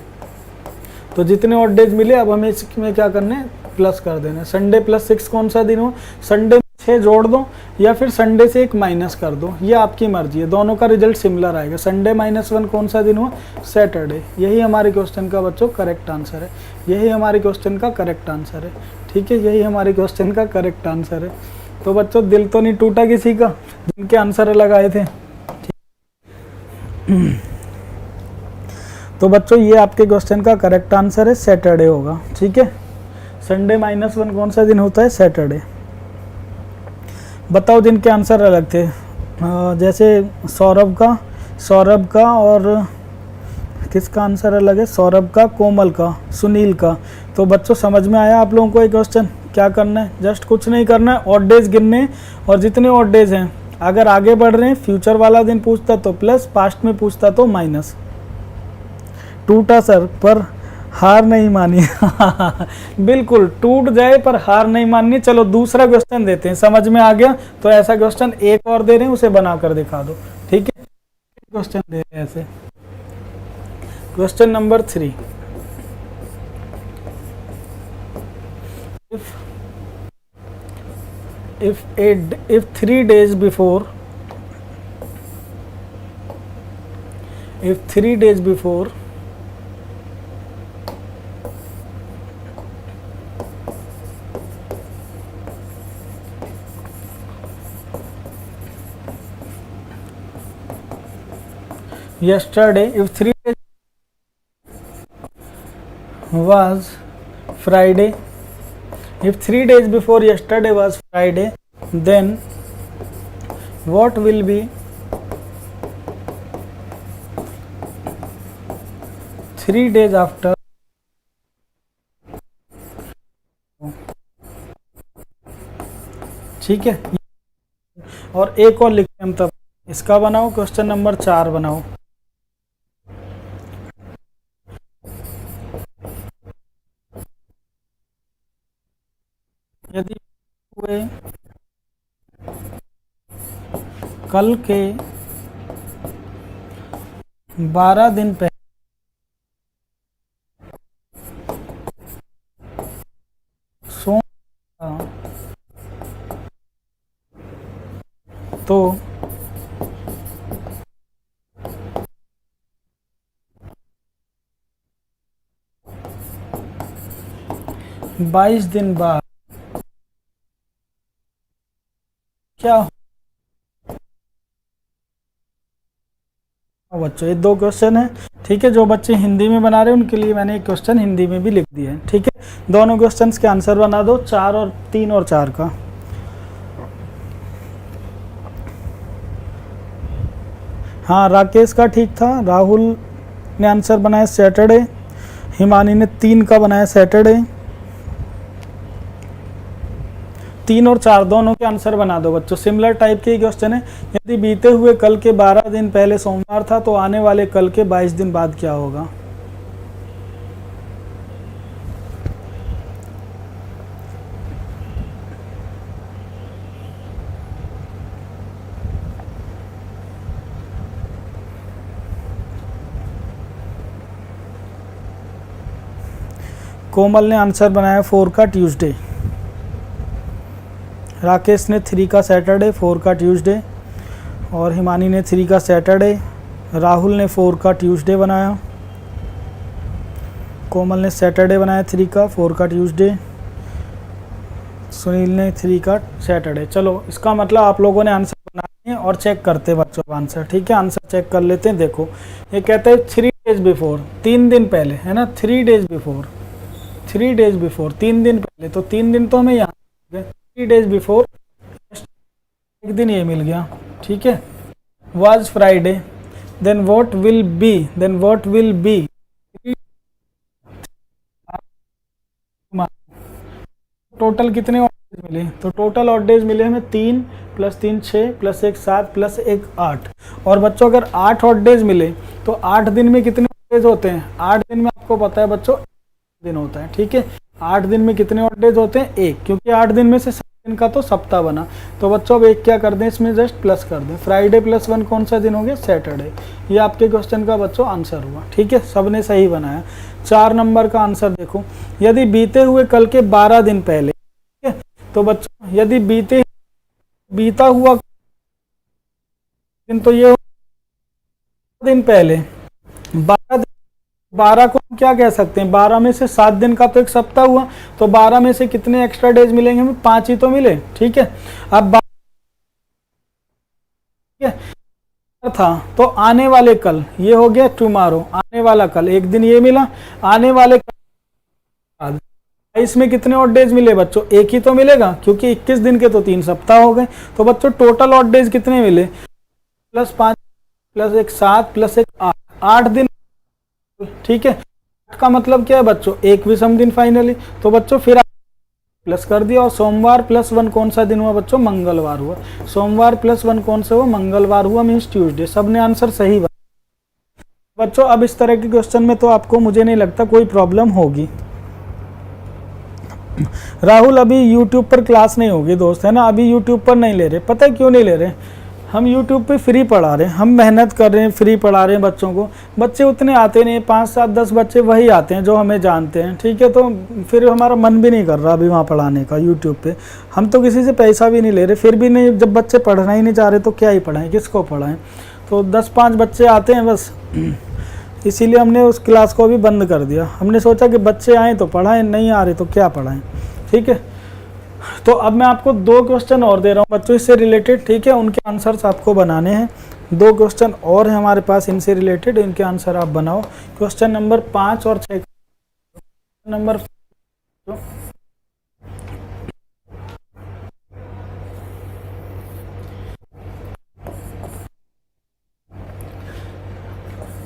तो जितने ऑड डेज मिले अब हमें इसमें क्या करना है, प्लस कर देना है। संडे प्लस 6 कौन सा दिन हो, संडे 6 जोड़ दो या फिर संडे से 1 माइनस कर दो, ये आपकी मर्जी है, दोनों का रिजल्ट सिमिलर आएगा। संडे -1 कौन सा दिन हो, सैटरडे। यही हमारे क्वेश्चन का बच्चों करेक्ट आंसर है, यही हमारे क्वेश्चन का करेक्ट आंसर है, ठीक है, यही हमारे क्वेश्चन का करेक्ट आंसर है। तो बच्चों दिल तो नहीं टूटा किसी का जिनके आंसर अलग आए थे। तो बच्चों ये आपके क्वेश्चन का करेक्ट आंसर है, सैटरडे होगा, ठीक है। संडे -1 कौन सा दिन होता है, सैटरडे। बताओ जिनके आंसर अलग थे, जैसे सौरभ का और किसका आंसर अलग है, सौरभ का, कोमल का, सुनील का। तो बच्चों समझ में आया आप लोगों को ये क्वेश्चन, क्या करना है, जस्ट कुछ नहीं करना है, ऑड डेज गिनने, और जितने ऑड डेज हैं अगर आगे बढ़ रहे हैं, फ्यूचर वाला दिन पूछता तो प्लस, पास्ट में पूछता तो माइनस। टूटा सर पर हार नहीं मानी बिल्कुल टूट जाए पर हार नहीं माननी। चलो दूसरा क्वेश्चन देते हैं, समझ में आ गया तो ऐसा क्वेश्चन एक और दे रहे हैं, उसे बनाकर दिखा दो, ठीक है। क्वेश्चन दे रहे हैं ऐसे, question number 3, if 3 days before yesterday, if 3 days was Friday, if 3 days before yesterday was Friday, then what will be 3 days after? ठीक है, और एक और लिखते हैं हम, तब इसका बनाओ, क्वेश्चन नंबर 4 बनाओ। यदि हुए कल के 12 दिन पहले सोमवार तो 22 दिन बाद क्या बच्चों, ये 2 क्वेश्चन है, ठीक है। जो बच्चे हिंदी में बना रहे हैं उनके लिए मैंने एक क्वेश्चन हिंदी में भी लिख दिया है, ठीक है। दोनों क्वेश्चंस के आंसर बना दो, 4 और 3 और 4 का। हाँ राकेश का ठीक था, राहुल ने आंसर बनाया सैटरडे, हिमानी ने 3 का बनाया सैटरडे। 3 और 4 दोनों के आंसर बना दो बच्चों, सिमिलर टाइप के क्वेश्चन है। यदि बीते हुए कल के 12 दिन पहले सोमवार था तो आने वाले कल के 22 दिन बाद क्या होगा। कोमल ने आंसर बनाया 4 का ट्यूसडे, राकेश ने 3 का सैटरडे, 4 का ट्यूसडे, और हिमानी ने 3 का सैटरडे, राहुल ने 4 का ट्यूसडे बनाया, कोमल ने सैटरडे बनाया 3 का, 4 का ट्यूसडे, सुनील ने 3 का सैटरडे। चलो इसका मतलब आप लोगों ने आंसर बनाए और चेक करते बच्चों आंसर, ठीक है। आंसर चेक कर लेते हैं। देखो ये कहते हैं 3 डेज बिफोर, 3 दिन पहले है ना, 3 डेज बिफोर, 3 डेज बिफोर, 3 दिन पहले, तो 3 दिन तो हमें यहाँ 3 डेज बिफोर, एक दिन ये मिल गया, ठीक है। Was Friday, then what will be, total कितने ऑड डेज मिले, तो टोटल ऑड डेज मिले हमें 3, प्लस 3 6 प्लस 1 7 प्लस 1 8। और बच्चों अगर 8 ऑड डेज मिले तो 8 दिन में कितने डेज होते हैं? 8 दिन में आपको पता है बच्चों दिन होता है, ठीक है। 8 दिन में कितने ऑड डेज होते हैं? 1, क्योंकि 8 दिन में से 7 दिन का तो सप्ताह बना। तो बच्चों अब एक क्या कर दें, इसमें जस्ट प्लस कर दें। फ्राइडे प्लस 1 कौन सा दिन हो गया? सैटरडे। ये आपके क्वेश्चन का बच्चों आंसर हुआ, ठीक है। सबने सही बनाया। 4 नंबर का आंसर देखो, यदि बीते हुए कल के 12 दिन पहले, ठीक है, तो बच्चों यदि बीता हुआ दिन, तो ये दिन पहले 12 को हम क्या कह सकते हैं? 12 में से 7 दिन का तो एक सप्ताह हुआ, तो 12 में से कितने एक्स्ट्रा डेज मिलेंगे हमें? 5 ही तो मिले, ठीक है। अब था तो आने वाले कल, ये हो गया टुमारो, आने वाला कल, एक दिन ये मिला। आने वाले कल इसमें कितने ऑड डेज मिले बच्चों? एक ही तो मिलेगा, क्योंकि 21 दिन के तो 3 सप्ताह हो गए। तो बच्चों टोटल ऑड डेज कितने मिले? प्लस 5 प्लस 1 7 प्लस 1 8, 8 दिन, ठीक है। 8 का मतलब क्या है बच्चों? एक विषम दिन फाइनली। तो बच्चों फिर प्लस कर दिया, और सोमवार प्लस 1 कौन सा दिन हुआ बच्चों? मंगलवार हुआ। सोमवार प्लस 1 कौन सा हुआ? मंगलवार हुआ, मीन्स ट्यूसडे। सबने आंसर सही बताया बच्चों। अब इस तरह के क्वेश्चन में तो आपको, मुझे नहीं लगता कोई प्रॉब्लम होगी। राहुल अभी यूट्यूब पर क्लास नहीं होगी दोस्त, है ना। अभी यूट्यूब पर नहीं ले रहे, पता है क्यों नहीं ले रहे? हम यूट्यूब पे फ्री पढ़ा रहे हैं, हम मेहनत कर रहे हैं, फ्री पढ़ा रहे हैं बच्चों को। बच्चे उतने आते नहीं, 5 7 10 बच्चे वही आते हैं जो हमें जानते हैं, ठीक है। तो फिर हमारा मन भी नहीं कर रहा अभी वहाँ पढ़ाने का यूट्यूब पे। हम तो किसी से पैसा भी नहीं ले रहे, फिर भी नहीं, जब बच्चे पढ़ना ही नहीं चाह रहे तो क्या ही पढ़ाएं, किसको पढ़ाएं। तो 10-5 बच्चे आते हैं बस, इसीलिए हमने उस क्लास को भी बंद कर दिया। हमने सोचा कि बच्चे आएँ तो पढ़ाएँ, नहीं आ रहे तो क्या पढ़ाएँ, ठीक है। तो अब मैं आपको 2 क्वेश्चन और दे रहा हूँ बच्चों इससे रिलेटेड, ठीक है। उनके आंसर्स आपको बनाने हैं। 2 क्वेश्चन और हैं हमारे पास इनसे रिलेटेड, इनके आंसर आप बनाओ। क्वेश्चन नंबर 5 और 6 number.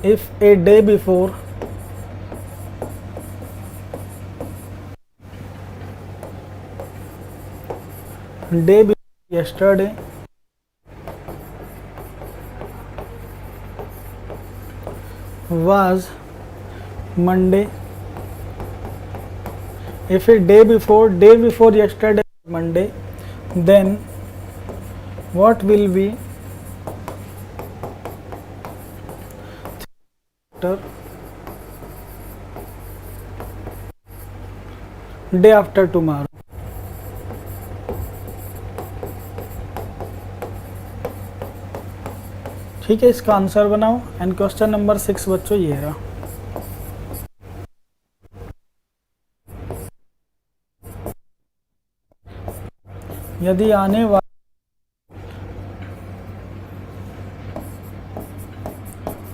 If a day before yesterday was Monday, if a day before yesterday Monday, then what will be day after tomorrow? ठीक है, इसका आंसर बनाओ। एंड क्वेश्चन नंबर 6 बच्चों ये रहा। यदि आने वाले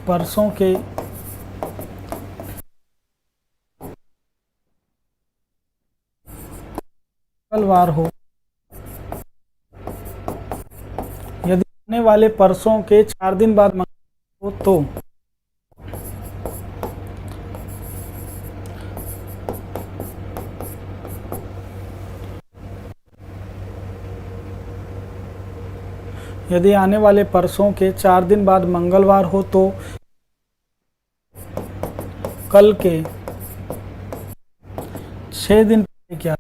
परसों के मंगलवार हो, यदि आने वाले परसों के 4 दिन बाद मंगलवार हो, तो यदि आने वाले परसों के 4 दिन बाद मंगलवार हो तो कल के 6 दिन पहले क्या?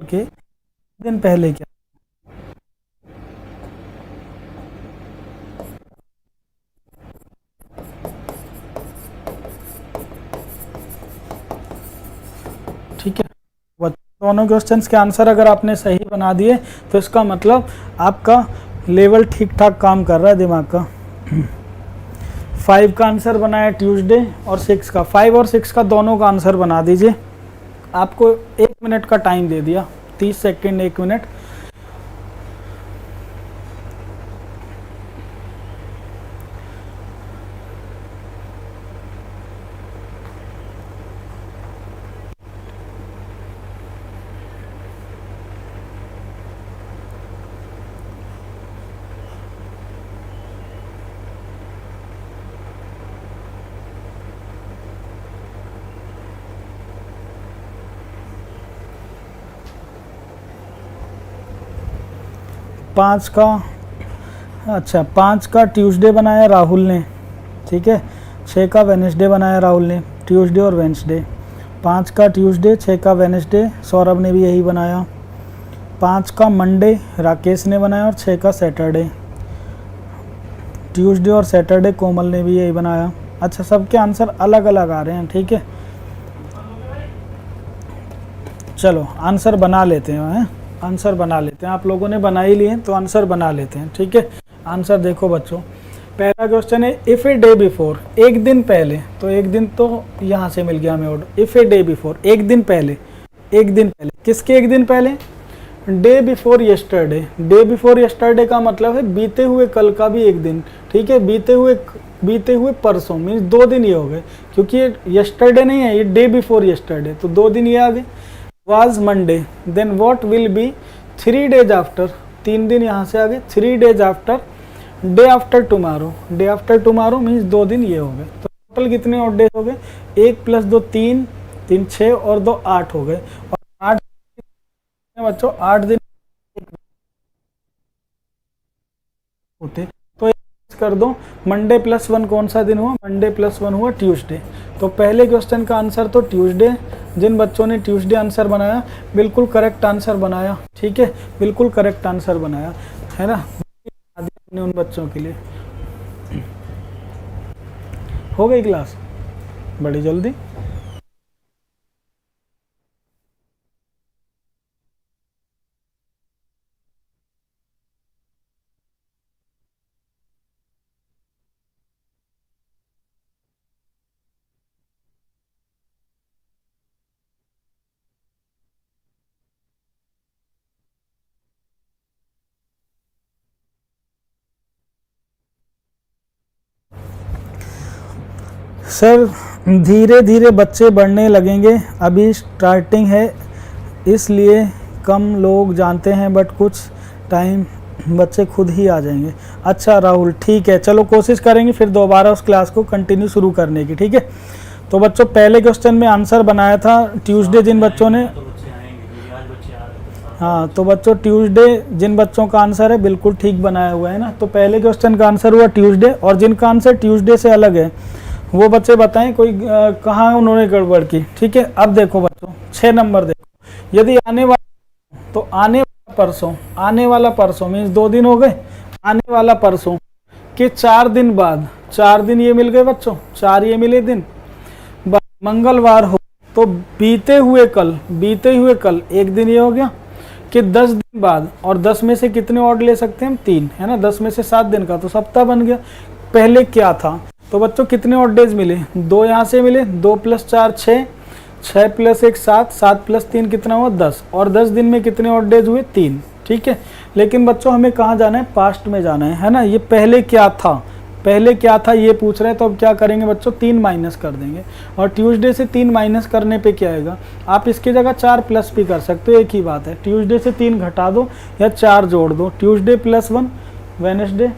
के दिन पहले क्या? ठीक है, दोनों क्वेश्चंस के आंसर अगर आपने सही बना दिए तो इसका मतलब आपका लेवल ठीक ठाक काम कर रहा है दिमाग का। 5 का आंसर बनाया ट्यूसडे, और 6 का, 5 और 6 का दोनों का आंसर बना दीजिए। आपको 1 मिनट का टाइम दे दिया, 30 सेकंड 1 मिनट। 5 का, अच्छा 5 का ट्यूसडे बनाया राहुल ने, ठीक है। 6 का वेडनेसडे बनाया राहुल ने, ट्यूसडे और वेडनेसडे। 5 का ट्यूसडे, 6 का वेडनेसडे, सौरभ ने भी यही बनाया। 5 का मंडे राकेश ने बनाया और 6 का सैटरडे। ट्यूसडे और सैटरडे कोमल ने भी यही बनाया। अच्छा, सबके आंसर अलग अलग आ रहे हैं, ठीक है। चलो आंसर बना लेते हैं, आंसर बना लेते हैं। आप लोगों ने बना ही लिए तो आंसर बना लेते हैं, ठीक है। आंसर देखो बच्चों, पहला क्वेश्चन है इफ़ ए डे बिफोर, एक दिन पहले, तो एक दिन तो यहाँ से मिल गया हमें order. If a day before, एक दिन पहले, एक दिन पहले, किसके एक दिन पहले? Day before yesterday. Day before yesterday का मतलब है बीते हुए कल का भी एक दिन, ठीक है। बीते हुए परसों मीन्स 2 दिन ये हो गए, क्योंकि ये यस्टरडे नहीं है, ये डे बिफोर यस्टरडे, तो 2 दिन ये आ गए। Was Monday, then what will be 3 days after, 3 दिन यहाँ से आ गए। 3 days after, day after tomorrow, day after tomorrow means 2 दिन ये हो गए। तो टोटल कितने और डेज हो गए? 1 + 2 3, 3 6 और 2 8 हो गए। और 8 बच्चों 8 दिन होते, तो कर दो। मंडे +1 कौन सा दिन हुआ? मंडे +1 हुआ ट्यूसडे। तो पहले क्वेश्चन का आंसर तो ट्यूसडे। जिन बच्चों ने ट्यूसडे आंसर बनाया बिल्कुल करेक्ट आंसर बनाया, ठीक है, बिल्कुल करेक्ट आंसर बनाया, है ना। हमने उन बच्चों के लिए हो गई क्लास बड़ी जल्दी। सर धीरे धीरे बच्चे बढ़ने लगेंगे, अभी स्टार्टिंग है इसलिए कम लोग जानते हैं, बट कुछ टाइम बच्चे खुद ही आ जाएंगे। अच्छा राहुल, ठीक है, चलो कोशिश करेंगे फिर दोबारा उस क्लास को कंटिन्यू शुरू करने की, ठीक है। तो बच्चों पहले क्वेश्चन में आंसर बनाया था ट्यूसडे, जिन बच्चों ने, हाँ तो बच्चों ट्यूसडे जिन बच्चों का आंसर है बिल्कुल ठीक बनाया हुआ है ना। तो पहले क्वेश्चन का आंसर हुआ ट्यूसडे, और जिनका आंसर ट्यूसडे से अलग है वो बच्चे बताएं कोई कहाँ उन्होंने गड़बड़ की, ठीक है। अब देखो बच्चों 6 नंबर देखो, यदि आने वाला, तो आने वाला परसों, आने वाला परसों मीन्स 2 दिन हो गए। आने वाला परसों के 4 दिन बाद, 4 दिन ये मिल गए बच्चों, 4 ये मिले दिन, मंगलवार हो तो बीते हुए कल एक दिन ये हो गया कि 10 दिन बाद, और 10 में से कितने और ले सकते हैं हम? 3, है ना। 10 में से 7 दिन का तो सप्ताह बन गया। पहले क्या था? तो बच्चों कितने और डेज मिले? 2 यहाँ से मिले, 2 + 4 6, 6 + 1 7, 7 + 3 कितना हुआ? 10, और 10 दिन में कितने और डेज हुए? 3, ठीक है। लेकिन बच्चों हमें कहाँ जाना है? पास्ट में जाना है ना। ये पहले क्या था, पहले क्या था ये पूछ रहे हैं, तो अब क्या करेंगे बच्चों? 3 माइनस कर देंगे, और ट्यूसडे से 3 माइनस करने पे क्या आएगा? आप इसकी जगह 4 प्लस भी कर सकते हो, एक ही बात है। ट्यूसडे से 3 घटा दो या 4 जोड़ दो। Tuesday +1, Wednesday,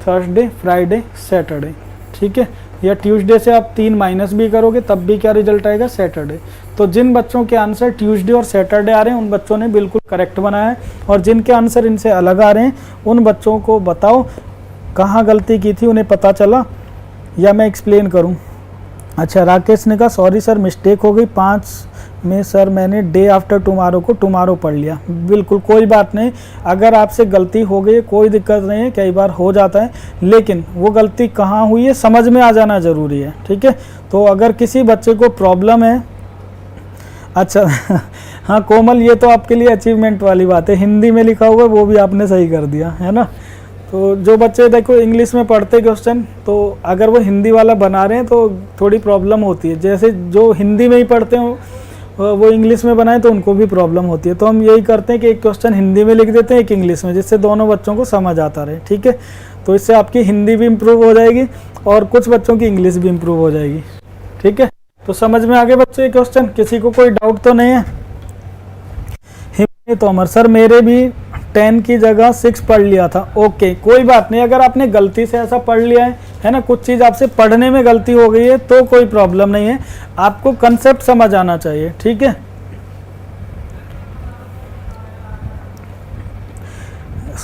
Thursday, Friday, Saturday, ठीक है। या ट्यूसडे से आप 3 माइनस भी करोगे तब भी क्या रिजल्ट आएगा? सैटरडे। तो जिन बच्चों के आंसर ट्यूसडे और सैटरडे आ रहे हैं उन बच्चों ने बिल्कुल करेक्ट बनाया है, और जिनके आंसर इनसे अलग आ रहे हैं उन बच्चों को बताओ कहाँ गलती की थी, उन्हें पता चला या मैं एक्सप्लेन करूं? अच्छा राकेश ने कहा सॉरी सर मिस्टेक हो गई, 5 में सर मैंने डे आफ्टर टुमारो को टुमारो पढ़ लिया। बिल्कुल कोई बात नहीं, अगर आपसे गलती हो गई है कोई दिक्कत नहीं है, कई बार हो जाता है, लेकिन वो गलती कहाँ हुई है समझ में आ जाना ज़रूरी है, ठीक है। तो अगर किसी बच्चे को प्रॉब्लम है, अच्छा हाँ कोमल ये तो आपके लिए अचीवमेंट वाली बात है, हिंदी में लिखा हुआ है वो भी आपने सही कर दिया है ना। तो जो बच्चे देखो इंग्लिश में पढ़ते क्वेश्चन, तो अगर वो हिंदी वाला बना रहे हैं तो थोड़ी प्रॉब्लम होती है, जैसे जो हिंदी में ही पढ़ते हो वो इंग्लिश में बनाए तो उनको भी प्रॉब्लम होती है। तो हम यही करते हैं कि एक क्वेश्चन हिंदी में लिख देते हैं, एक इंग्लिश में, जिससे दोनों बच्चों को समझ आता रहे, ठीक है। तो इससे आपकी हिंदी भी इम्प्रूव हो जाएगी और कुछ बच्चों की इंग्लिश भी इम्प्रूव हो जाएगी, ठीक है। तो समझ में आ गए बच्चों ये क्वेश्चन? किसी को कोई डाउट तो नहीं है? तो अमर सर मेरे भी 10 की जगह 6 पढ़ लिया था। ओके कोई बात नहीं, अगर आपने गलती से ऐसा पढ़ लिया है ना, कुछ चीज़ आपसे पढ़ने में गलती हो गई है तो कोई प्रॉब्लम नहीं है, आपको कंसेप्ट समझ आना चाहिए, ठीक है।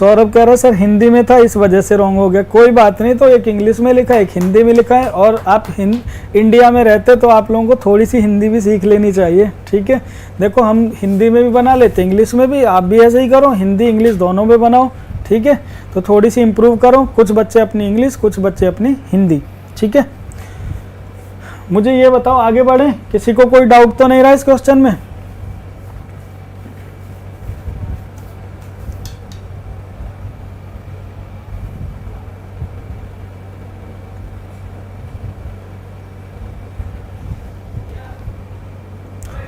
सौरभ कह रहा है सर हिंदी में था इस वजह से रॉन्ग हो गया। कोई बात नहीं, तो एक इंग्लिश में लिखा है एक हिंदी में लिखा है, और आप इंडिया में रहते तो आप लोगों को थोड़ी सी हिंदी भी सीख लेनी चाहिए, ठीक है। देखो हम हिंदी में भी बना लेते, इंग्लिश में भी, आप भी ऐसे ही करो, हिंदी इंग्लिश दोनों में बनाओ, ठीक है। तो थोड़ी सी इम्प्रूव करो, कुछ बच्चे अपनी इंग्लिश, कुछ बच्चे अपनी हिंदी, ठीक है। मुझे ये बताओ आगे बढ़े, किसी को कोई डाउट तो नहीं रहा इस क्वेश्चन में?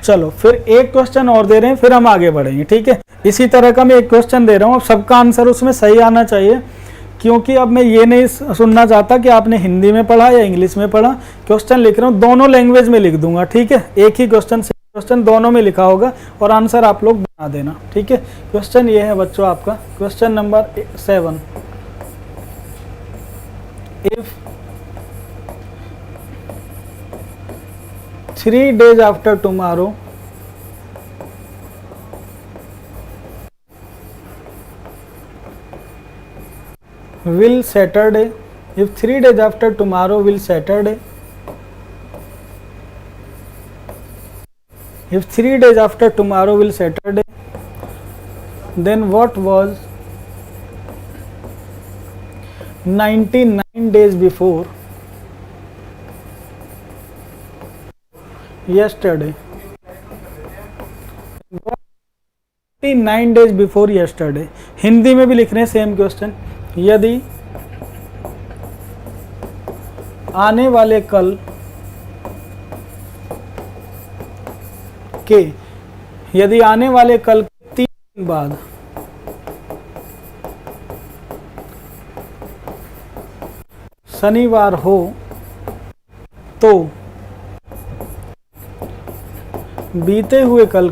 चलो फिर एक क्वेश्चन और दे रहे हैं, फिर हम आगे बढ़ेंगे, ठीक है। इसी तरह का मैं एक क्वेश्चन दे रहा हूँ, अब सबका आंसर उसमें सही आना चाहिए, क्योंकि अब मैं ये नहीं सुनना चाहता कि आपने हिंदी में पढ़ा या इंग्लिश में पढ़ा। क्वेश्चन लिख रहा हूँ दोनों लैंग्वेज में लिख दूंगा, ठीक है। एक ही क्वेश्चन दोनों में लिखा होगा और आंसर आप लोग बना देना, ठीक है। क्वेश्चन ये है बच्चों आपका, question number 7। If 3 days after tomorrow will Saturday, if 3 days after tomorrow will Saturday, if 3 days after tomorrow will Saturday, then what was 99 days before yesterday? 99 days before yesterday। Hindi में भी लिख रहे हैं सेम क्वेश्चन। यदि आने वाले कल के 3 दिन बाद शनिवार हो तो बीते हुए कल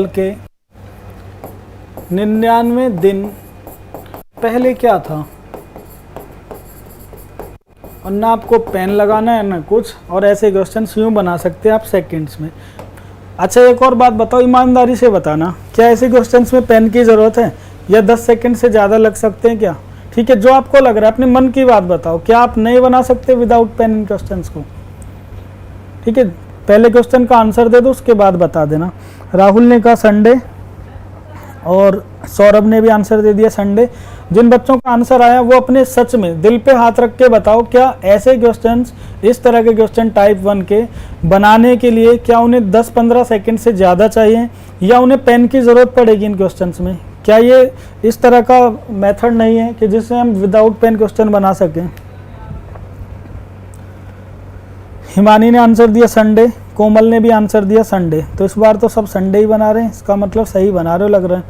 के 99 दिन पहले क्या था? और ना आपको पेन लगाना है ना कुछ, और ऐसे क्वेश्चन यूं बना सकते हैं आप सेकंड्स में। अच्छा एक और बात बताओ, ईमानदारी से बताना, क्या ऐसे क्वेश्चंस में पेन की ज़रूरत है या 10 सेकंड से ज़्यादा लग सकते हैं क्या? ठीक है, जो आपको लग रहा है अपने मन की बात बताओ, क्या आप नहीं बना सकते विदाउट पेन इन क्वेश्चंस को? ठीक है, पहले क्वेश्चन का आंसर दे दो, उसके बाद बता देना। राहुल ने कहा संडे और सौरभ ने भी आंसर दे दिया संडे। जिन बच्चों का आंसर आया वो अपने सच में दिल पे हाथ रख के बताओ, क्या ऐसे क्वेश्चंस, इस तरह के क्वेश्चन टाइप 1 के बनाने के लिए क्या उन्हें 10-15 सेकंड से ज़्यादा चाहिए या उन्हें पेन की ज़रूरत पड़ेगी इन क्वेश्चंस में? क्या ये इस तरह का मेथड नहीं है कि जिससे हम विदाउट पेन क्वेश्चन बना सकें? हिमानी ने आंसर दिया संडे, कोमल ने भी आंसर दिया संडे, तो इस बार तो सब संडे ही बना रहे हैं, इसका मतलब सही बना रहे हो लग रहा है।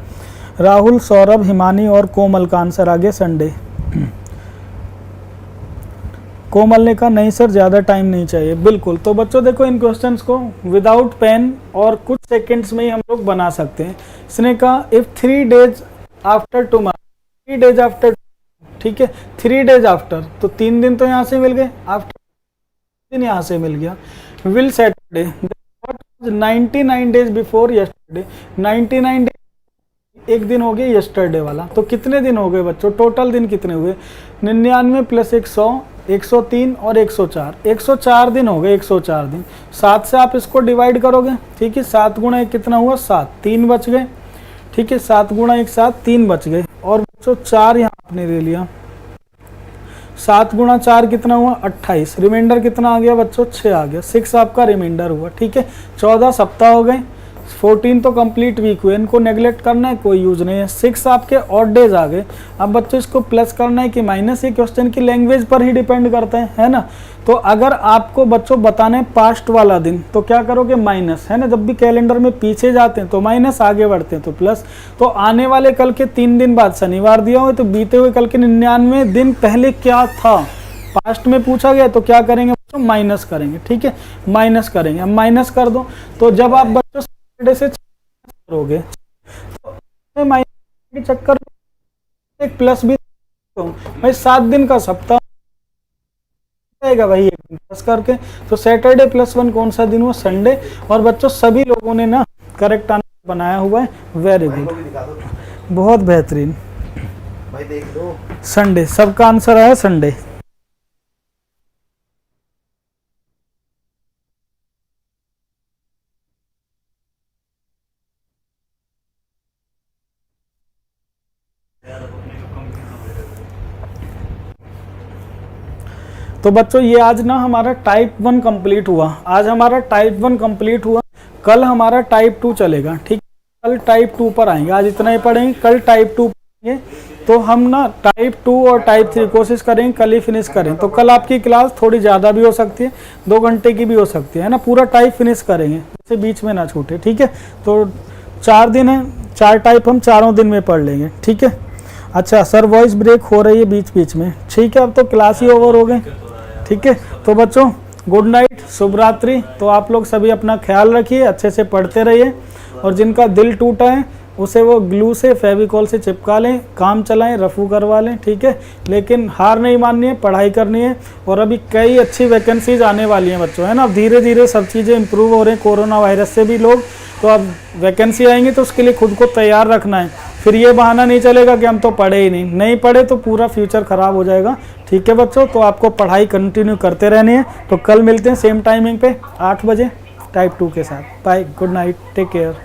राहुल, सौरभ, हिमानी और कोमल का आंसर आ गया संडे। कोमल ने कहा नहीं सर ज़्यादा टाइम नहीं चाहिए। बिल्कुल, तो बच्चों देखो इन क्वेश्चंस को विदाउट पेन और कुछ सेकंड्स में ही हम लोग बना सकते हैं। इसने कहा if 3 days after tomorrow, 3 days after, ठीक है 3 days आफ्टर, तो 3 दिन तो यहाँ से मिल गए, आफ्टर दिन यहाँ से मिल गया। Will Saturday, 99 days before yesterday, 99 days एक दिन हो गया यस्टरडे वाला, तो कितने दिन हो गए बच्चों? टोटल दिन कितने हुए? 99 + 100, 103 और 104, 104 दिन हो गए, 104 दिन। 7 से आप इसको डिवाइड करोगे, ठीक है, 7 × 1 कितना हुआ? 7, 3 बच गए, ठीक है, 7 × 1 7, 3 बच गए, और बच्चों 4 यहाँ आपने ले लिया, 7 × 4 कितना हुआ? 28, रिमाइंडर कितना आ गया बच्चों? 6 आ गया, 6 आपका रिमाइंडर हुआ, ठीक है। 14 सप्ताह हो गए, 14 तो कंप्लीट वीक हुए, इनको नेगलेक्ट करना है, कोई यूज नहीं है। 6 आपके ऑड डेज आ गए। अब बच्चों इसको प्लस करना है कि माइनस, ये क्वेश्चन की लैंग्वेज पर ही डिपेंड करता है ना। तो अगर आपको बच्चों बताना है पास्ट वाला दिन, तो क्या करोगे? माइनस, है ना। जब भी कैलेंडर में पीछे जाते हैं तो माइनस, आगे बढ़ते हैं तो प्लस। तो आने वाले कल के 3 दिन बाद शनिवार दिया हुआ, तो बीते हुए कल के 99 दिन पहले क्या था, पास्ट में पूछा गया, तो क्या करेंगे बच्चों? माइनस करेंगे, ठीक है, माइनस करेंगे। अब माइनस कर दो, तो जब आप बच्चों सैटरडे से करोगे तो माइनस के चक्कर में एक प्लस भी, तो भाई 7 दिन का सप्ताह रहेगा भाई, एक दिन प्लस करके। तो सैटरडे +1 कौन सा दिन हुआ? संडे। और बच्चों सभी लोगों ने ना करेक्ट आंसर बनाया हुआ है, वेरी गुड, को भी दिखा दो बहुत बेहतरीन। भाई, देख लो। संडे, सबका आंसर आया संडे। तो बच्चों ये आज ना हमारा टाइप 1 कंप्लीट हुआ, आज हमारा टाइप 1 कंप्लीट हुआ, कल हमारा टाइप 2 चलेगा, ठीक है। कल टाइप 2 पर आएंगे, आज इतना ही पढ़ेंगे, कल टाइप 2 पढ़ेंगे। तो हम ना टाइप 2 और टाइप 3 कोशिश करेंगे कल ही फिनिश करें। तो कल आपकी क्लास थोड़ी ज़्यादा भी हो सकती है, 2 घंटे की भी हो सकती है ना, पूरा टाइप फिनिश करेंगे, जैसे बीच में ना छूटे, ठीक है। तो 4 दिन है, 4 टाइप हम चारों दिन में पढ़ लेंगे, ठीक है। अच्छा सर, वॉइस ब्रेक हो रही है बीच बीच में, ठीक है। अब तो क्लास ही ओवर हो गए, ठीक है। तो बच्चों गुड नाइट, शुभ रात्रि। तो आप लोग सभी अपना ख्याल रखिए, अच्छे से पढ़ते रहिए, और जिनका दिल टूटा है उसे वो ग्लू से, फेविकॉल से चिपका लें, काम चलाएं, रफू करवा लें, ठीक है। लेकिन हार नहीं माननी है, पढ़ाई करनी है, और अभी कई अच्छी वैकेंसीज आने वाली हैं बच्चों, है ना। धीरे धीरे सब चीज़ें इंप्रूव हो रही हैं, कोरोना वायरस से भी लोग, तो अब वैकेंसी आएंगी तो उसके लिए खुद को तैयार रखना है। फिर ये बहाना नहीं चलेगा कि हम तो पढ़े ही नहीं, नहीं पढ़े तो पूरा फ्यूचर ख़राब हो जाएगा, ठीक है बच्चों। तो आपको पढ़ाई कंटिन्यू करते रहनी है। तो कल मिलते हैं सेम टाइमिंग पे 8 बजे टाइप 2 के साथ। Bye, good night, take care.